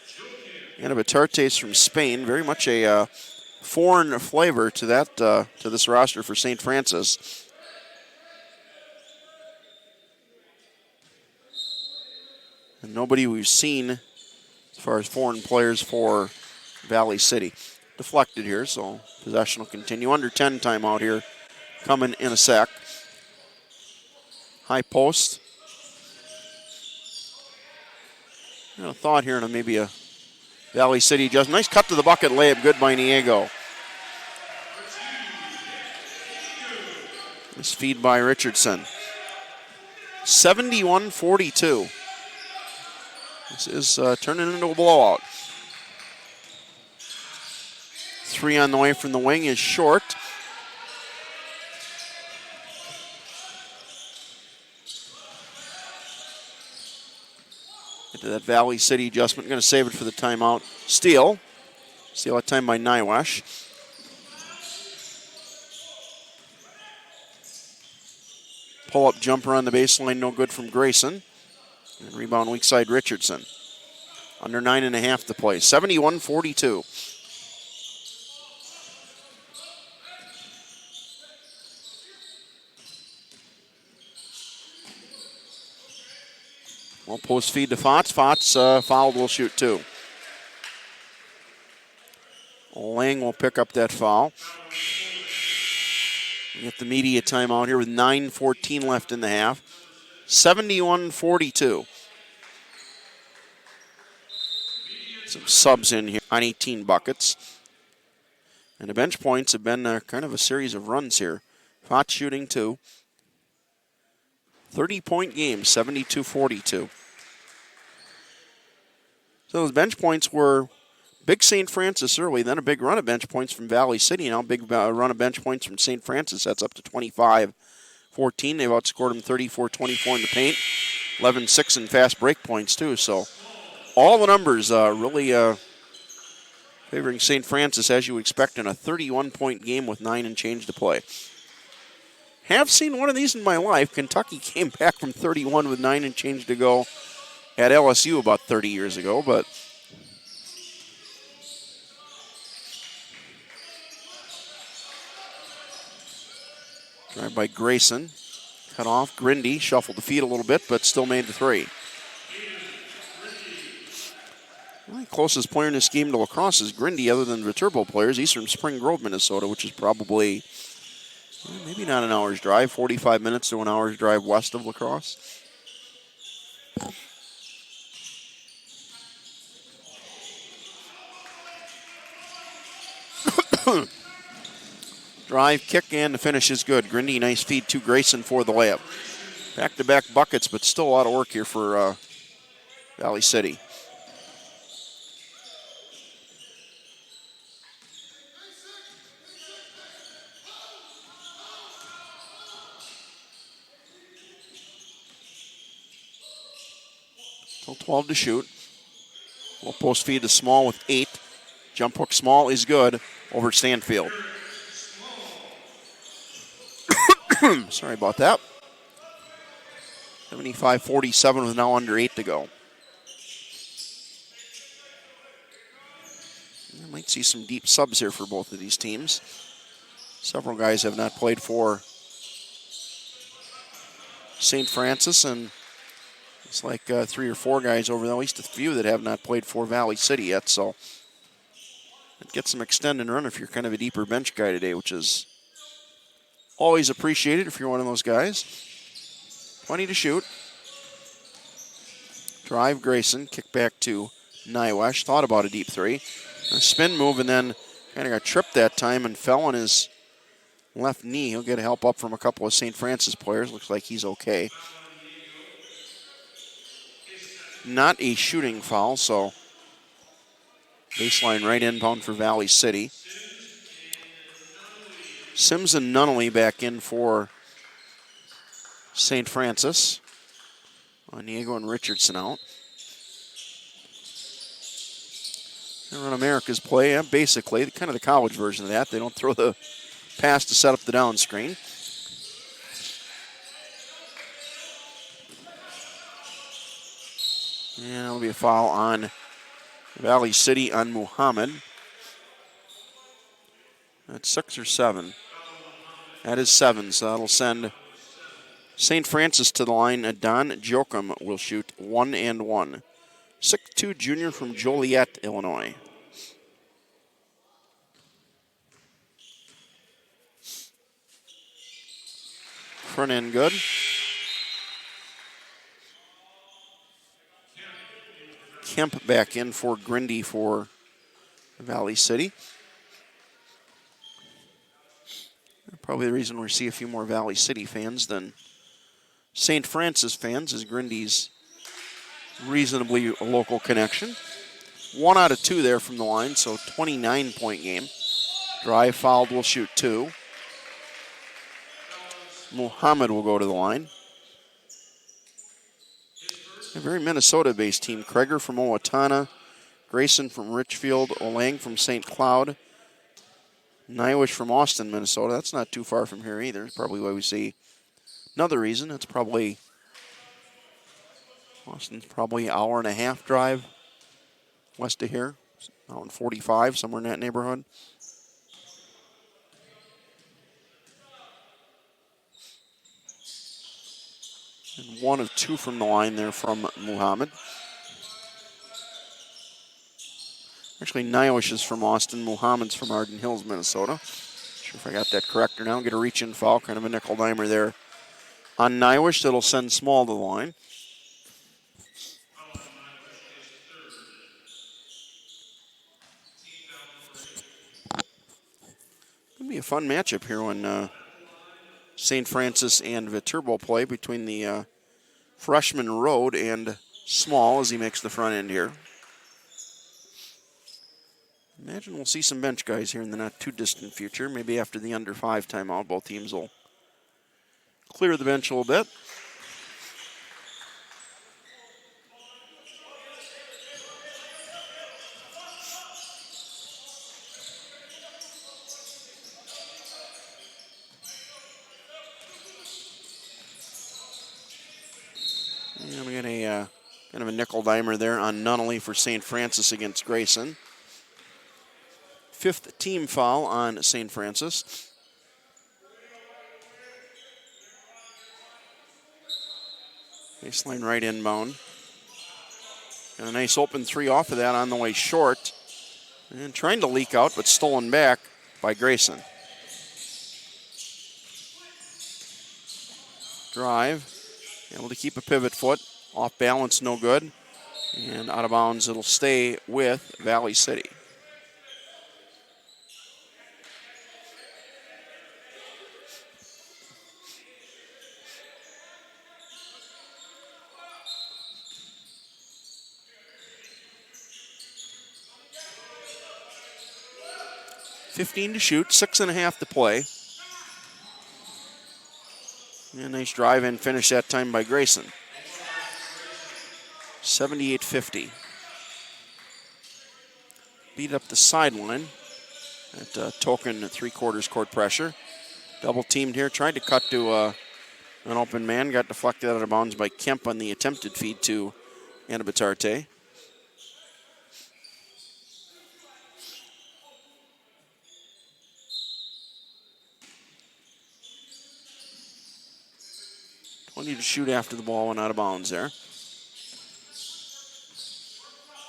and Batarte's from Spain. Very much a foreign flavor to that to this roster for St. Francis. And nobody we've seen as far as foreign players for Valley City. Deflected here, so possession will continue. Under 10 timeout here coming in a sec. High post. Thought here on maybe a Valley City just nice cut to the bucket layup, good by Niego. This feed by Richardson. 71-42. This is turning into a blowout. 3 on the way from the wing is short. Into that Valley City adjustment. Going to save it for the timeout. Steal. Steal that time by Nywash. Pull-up jumper on the baseline, no good from Grayson. And rebound weak side Richardson. Under 9.5 to play. 71-42. Well, post feed to Fotz. Fotz fouled, will shoot 2. Lang will pick up that foul. We get the media timeout here with 9:14 left in the half. 71-42. Some subs in here on 18 buckets. And the bench points have been kind of a series of runs here. Fotz shooting 2. 30-point game, 72-42. So those bench points were big St. Francis early, then a big run of bench points from Valley City. Now a big run of bench points from St. Francis. That's up to 25-14. They've outscored them 34-24 in the paint. 11-6 in fast break points, too. So all the numbers really favoring St. Francis, as you expect, in a 31-point game with 9 and change to play. Have seen one of these in my life. Kentucky came back from 31 with 9 and change to go at LSU about 30 years ago, but drive by Grayson. Cut off. Grindy shuffled the feet a little bit, but still made the 3. Well, the closest player in this game to lacrosse is Grindy, other than the Viterbo players. He's from Spring Grove, Minnesota, which is probably maybe not an hour's drive, 45 minutes to an hour's drive west of La Crosse. Drive, kick, and the finish is good. Grindy, nice feed to Grayson for the layup. Back-to-back buckets, but still a lot of work here for Valley City. Still 12 to shoot. We'll post feed to Small with 8. Jump hook Small is good over Stanfield. Sorry about that. 75-47 with now under 8 to go. I might see some deep subs here for both of these teams. Several guys have not played for St. Francis, and it's like 3 or 4 guys over there, at least a few that have not played for Valley City yet. So get some extend and run if you're kind of a deeper bench guy today, which is always appreciated if you're one of those guys. 20 to shoot. Drive Grayson, kick back to Nywash. Thought about a deep 3. A spin move and then kind of got tripped that time and fell on his left knee. He'll get help up from a couple of St. Francis players. Looks like he's okay. Not a shooting foul, so baseline right inbound for Valley City. Sims and Nunnally back in for St. Francis. Oniego and Richardson out. They run America's play, basically, kind of the college version of that. They don't throw the pass to set up the down screen. And that'll be a foul on Valley City on Muhammad. That's 6 or 7. That is 7, so that'll send St. Francis to the line. Don Jochum will shoot 1 and 1. 6'2" junior from Joliet, Illinois. Front end good. Kemp back in for Grindy for Valley City. Probably the reason we see a few more Valley City fans than St. Francis fans is Grindy's reasonably a local connection. 1 out of 2 there from the line, so 29-point game. Drive fouled, will shoot 2. Muhammad will go to the line. A very Minnesota-based team. Kreger from Owatonna, Grayson from Richfield, Olang from St. Cloud, Nyiwish from Austin, Minnesota. That's not too far from here either. Probably why we see another reason. It's probably Austin's probably an hour and a half drive west of here. Hour and 45, somewhere in that neighborhood. And 1 of 2 from the line there from Muhammad. Actually, Nyiwish is from Austin. Muhammad's from Arden Hills, Minnesota. Not sure if I got that correct or not. Get a reach-in foul, kind of a nickel-dimer there on Nyiwish. That'll send Small to the line. It'll be a fun matchup here when St. Francis and Viterbo play between the freshman Road and Small as he makes the front end here. Imagine we'll see some bench guys here in the not too distant future. Maybe after the under 5 timeout, both teams will clear the bench a little bit. And we got a kind of a nickel-dimer there on Nunnally for St. Francis against Grayson. 5th team foul on St. Francis. Baseline right inbound. And a nice open 3 off of that on the way short. And trying to leak out, but stolen back by Grayson. Drive. Able to keep a pivot foot. Off balance, no good. And out of bounds, it'll stay with Valley City. .15 to shoot, 6.5 to play. And a nice drive and finish that time by Grayson. 78-50. Beat up the sideline at token 3/4 court pressure. Double teamed here, tried to cut to an open man, got deflected out of bounds by Kemp on the attempted feed to Anabatarte. Plenty to shoot after the ball went out of bounds there.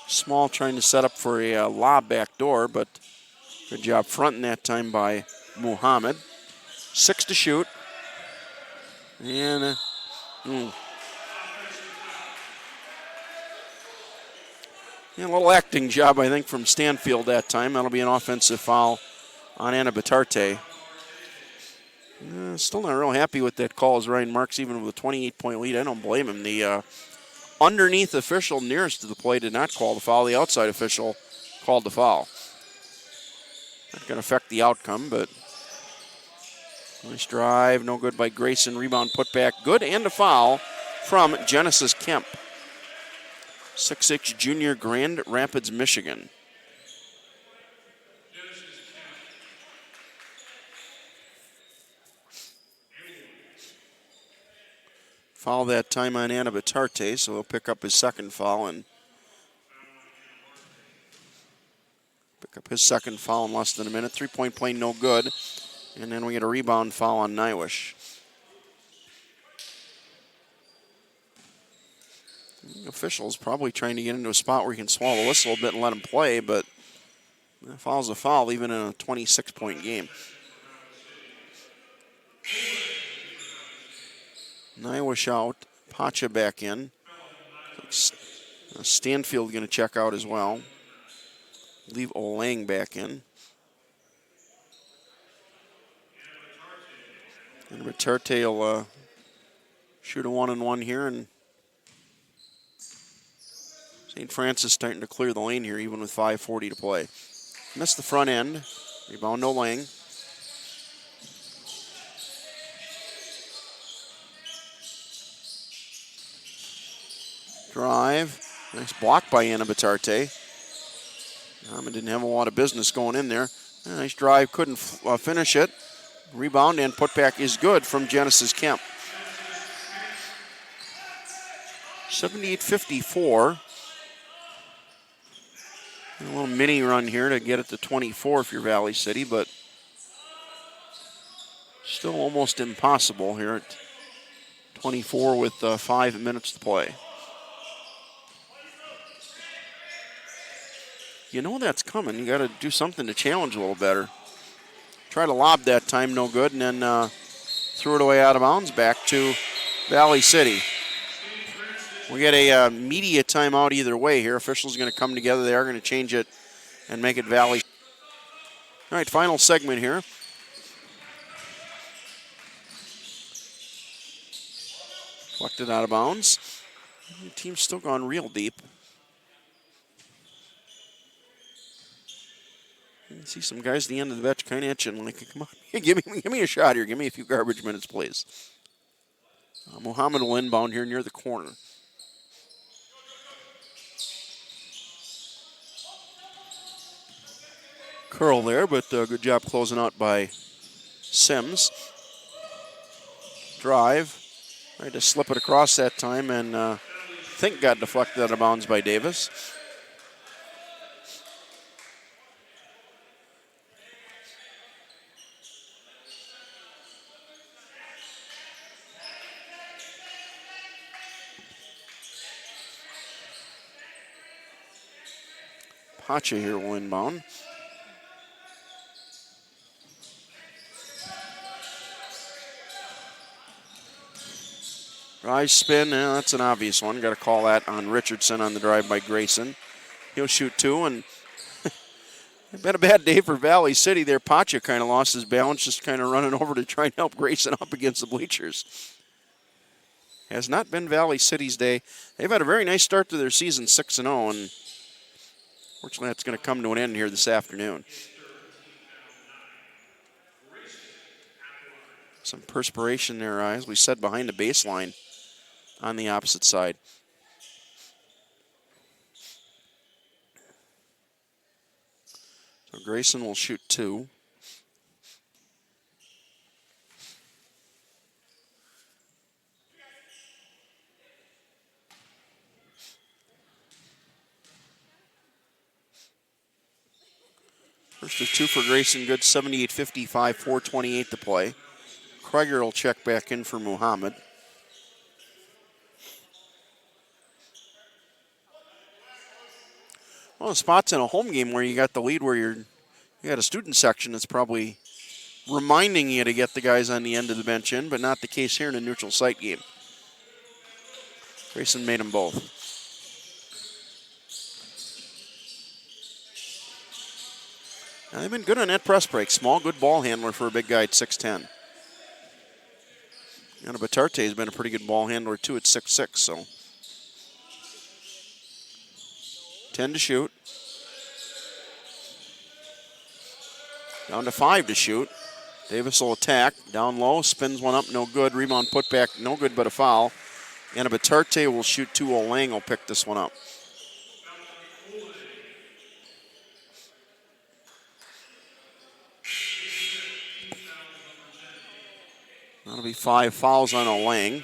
Small trying to set up for a lob back door, but good job fronting that time by Muhammad. 6 to shoot. And yeah, a little acting job, I think, from Stanfield that time. That'll be an offensive foul on Anabatarte. Still not real happy with that call as Ryan Marks, even with a 28-point lead. I don't blame him. The underneath official nearest to the play did not call the foul. The outside official called the foul. Not going to affect the outcome, but nice drive. No good by Grayson. Rebound put back. Good, and a foul from Genesis Kemp. 6'6" junior, Grand Rapids, Michigan. Foul that time on Anabatarte, so he'll pick up his second foul and pick up his second foul in less than a minute. 3-point play, no good. And then we get a rebound foul on Nyiwish. The official's probably trying to get into a spot where he can swallow the whistle a bit and let him play, but that foul's a foul even in a 26-point game. Nyiwish out, Pacha back in. Stanfield going to check out as well. Leave Olang back in. And Batarte will shoot a 1-and-1 here, and St. Francis starting to clear the lane here, even with 5:40 to play. Missed the front end. Rebound Olang. Drive. Nice block by Anna Batarte. Didn't have a lot of business going in there. Nice drive, couldn't finish it. Rebound and putback is good from Genesis Kemp. 78-54. A little mini run here to get it to 24 if you're Valley City, but still almost impossible here at 24 with 5 minutes to play. You know that's coming. You got to do something to challenge a little better. Try to lob that time, no good, and then threw it away out of bounds back to Valley City. We get a media timeout either way here. Officials are going to come together. They are going to change it and make it Valley. All right, final segment here. Deflected out of bounds. The team's still gone real deep. You see some guys at the end of the bench kind of itching, like, come on, give me a shot here. Give me a few garbage minutes, please. Muhammad will inbound here near the corner. Curl there, but good job closing out by Sims. Drive. Tried to slip it across that time, and I think got deflected out of bounds by Davis. Pacha here will inbound. Rise spin, that's an obvious one. Got to call that on Richardson on the drive by Grayson. He'll shoot two, and it's been a bad day for Valley City there. Pacha kind of lost his balance, just kind of running over to try and help Grayson up against the bleachers. Has not been Valley City's day. They've had a very nice start to their season, 6-0, and fortunately that's going to come to an end here this afternoon. Some perspiration in their eyes. We said behind the baseline on the opposite side. So Grayson will shoot two. First of two for Grayson, good. 78-55, 4:28 to play. Krieger will check back in for Muhammad. Well, the spot's in a home game where you got the lead, where you got a student section that's probably reminding you to get the guys on the end of the bench in, but not the case here in a neutral site game. Grayson made them both. Now, they've been good on net press break. Small, good ball handler for a big guy at 6'10". And Batarte has been a pretty good ball handler too at 6'6", so 10 to shoot. Down to 5 to shoot. Davis will attack. Down low, spins one up, no good. Rebound put back, no good, but a foul. And Batarte will shoot two. Olang will pick this one up. That'll be 5 fouls on Olang.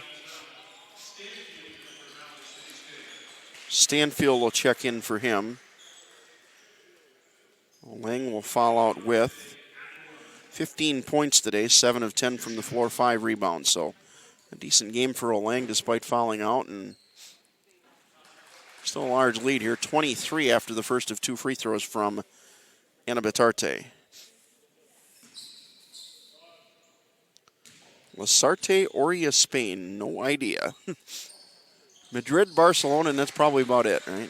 Stanfield will check in for him. Olang will foul out with 15 points today, 7 of 10 from the floor, 5 rebounds. So a decent game for Olang despite fouling out, and still a large lead here. 23 after the first of 2 free throws from Anna Batarte. Lasarte, Oria, Spain, no idea. Madrid, Barcelona, and that's probably about it, right?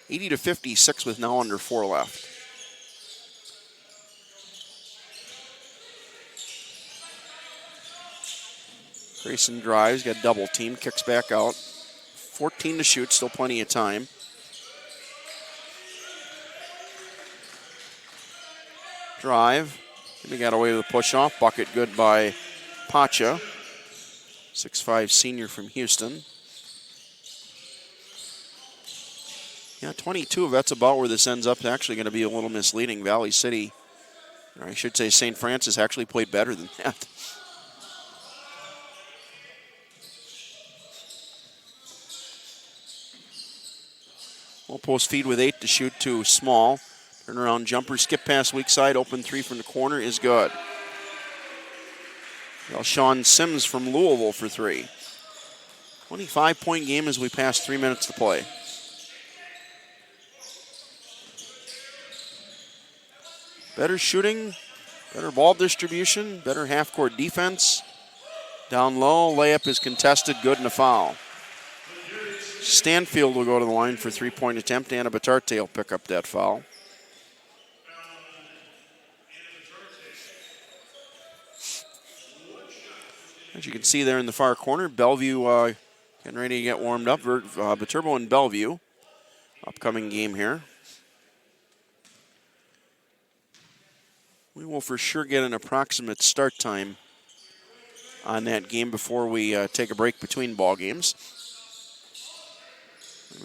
(80-56) with now under 4 left. Grayson drives, got double team, kicks back out. 14 to shoot, still plenty of time. Drive, and he got away with a push-off. Bucket good by Pacha, 6'5" senior from Houston. Yeah, 22, that's about where this ends up. It's actually going to be a little misleading. Valley City, or I should say St. Francis, actually played better than that. Low post feed with 8 to shoot to Small. Turnaround jumper, skip past weak side, open 3 from the corner is good. Well, Sean Sims from Louisville for 3. 25-point game as we pass 3 minutes to play. Better shooting, better ball distribution, better half-court defense. Down low, layup is contested, good and a foul. Stanfield will go to the line for 3-point attempt. Anna Batarte will pick up that foul. As you can see there in the far corner, Bellevue getting ready to get warmed up. Viterbo and Bellevue, upcoming game here. We will for sure get an approximate start time on that game before we take a break between ball games.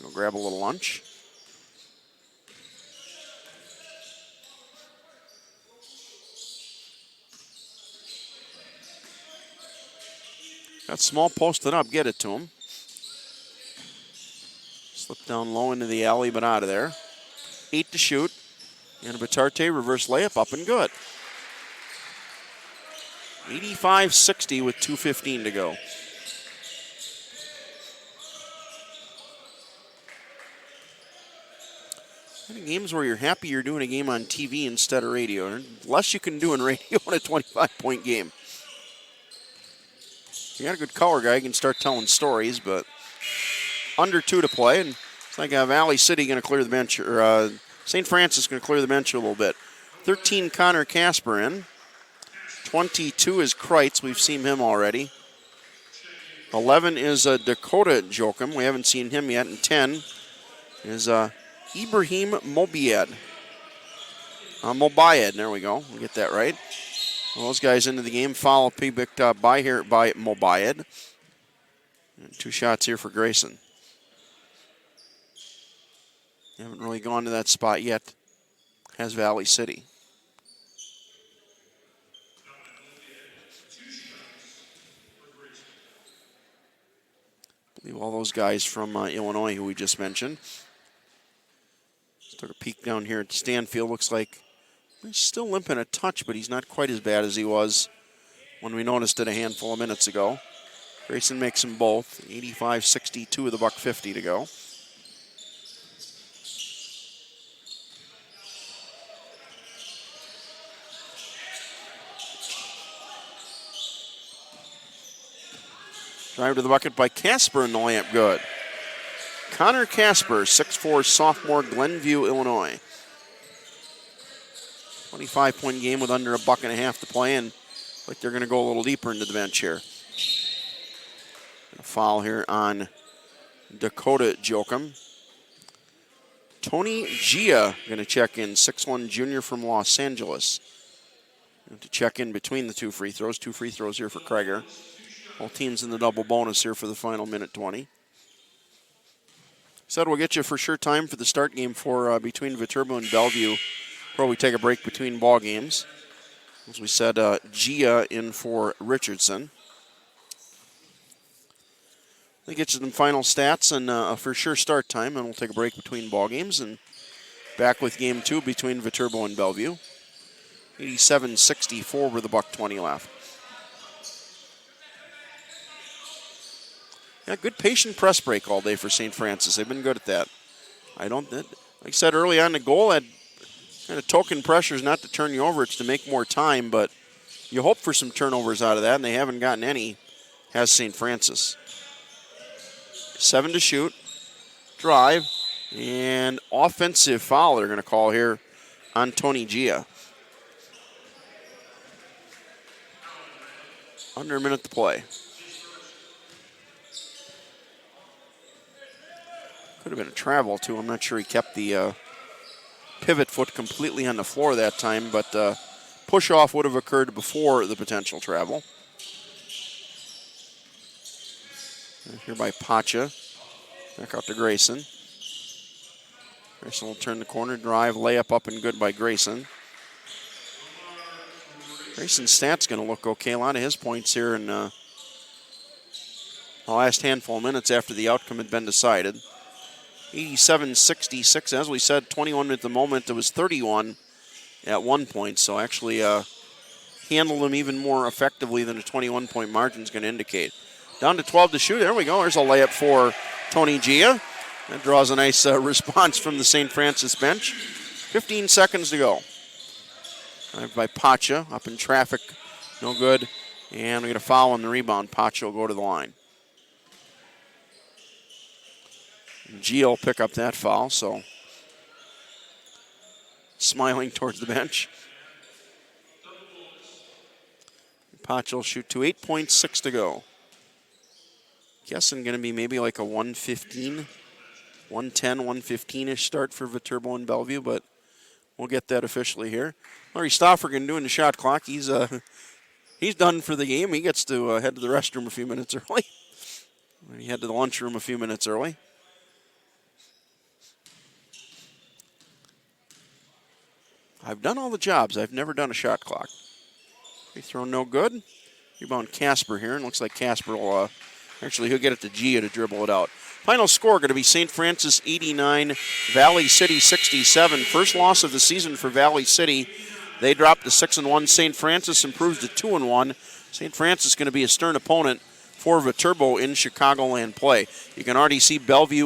We'll grab a little lunch. Got Small posted up, get it to him. Slip down low into the alley, but out of there. 8 to shoot. And Batarte, reverse layup, up and good. 85-60 with 2:15 to go. Games where you're happy you're doing a game on TV instead of radio. Less you can do in radio in a 25-point game. You got a good color guy, you can start telling stories, but under 2 to play, and it's like Valley City going to clear the bench, or St. Francis going to clear the bench a little bit. 13, Connor Casper in. 22 is Kreitz. We've seen him already. 11 is Dakota Jokum. We haven't seen him yet. And 10 is Ibrahim Mobayed. Mobayed, there we go. We'll get that right. Well, those guys into the game. Foul picked up by Mobayed. And 2 shots here for Grayson. Haven't really gone to that spot yet. Has Valley City. I believe all those guys from Illinois who we just mentioned. Just took a peek down here at Stanfield. Looks like he's still limping a touch, but he's not quite as bad as he was when we noticed it a handful of minutes ago. Grayson makes them both. 85-62 with $1.50 to go. Drive to the bucket by Casper and the layup good. Connor Casper, 6'4", sophomore, Glenview, Illinois. 25-point game with under $1.50 to play, and like they're going to go a little deeper into the bench here. A foul here on Dakota Jokum. Tony Gia going to check in, 6'1" junior from Los Angeles. To check in between the 2 free throws. 2 free throws here for Krieger. All teams in the double bonus here for the final minute 20. Said we'll get you for sure time for the start game for between Viterbo and Bellevue before we take a break between ball games. As we said, Gia in for Richardson. They get you some final stats and a for sure start time, and we'll take a break between ball games and back with game 2 between Viterbo and Bellevue. 87-64 with $1.20 left. Yeah, good patient press break all day for St. Francis. They've been good at that. Like I said early on, the goal had kind of token pressures not to turn you over. It's to make more time, but you hope for some turnovers out of that, and they haven't gotten any, has St. Francis. 7 to shoot. Drive. And offensive foul they're going to call here on Tony Gia. Under a minute to play. Could have been a travel, too. I'm not sure he kept the pivot foot completely on the floor that time, but push-off would have occurred before the potential travel. Here by Pacha. Back out to Grayson. Grayson will turn the corner, drive, layup up and good by Grayson. Grayson's stats going to look okay. A lot of his points here in the last handful of minutes after the outcome had been decided. 87-66, as we said, 21 at the moment. It was 31 at one point, so actually handled them even more effectively than a 21-point margin is going to indicate. Down to 12 to shoot. There we go. There's a layup for Tony Gia. That draws a nice response from the St. Francis bench. 15 seconds to go. Drive by Pacha, up in traffic, no good. And we get a foul on the rebound. Pacha will go to the line. Gia will pick up that foul, so smiling towards the bench. Pacha will shoot to 8.6 to go. Guessing going to be maybe like a 1:15, 1:10, 1:15-ish start for Viterbo and Bellevue, but we'll get that officially here. Larry Stoffergen doing the shot clock. He's done for the game. He gets to head to the restroom a few minutes early. He head to the lunchroom a few minutes early. I've done all the jobs. I've never done a shot clock. Free throw no good. Rebound Casper here, and looks like Casper will actually he'll get it to Gia to dribble it out. Final score going to be St. Francis 89, Valley City 67. First loss of the season for Valley City. They dropped to 6-1. St. Francis improves to 2-1. St. Francis going to be a stern opponent for Viterbo in Chicagoland play. You can already see Bellevue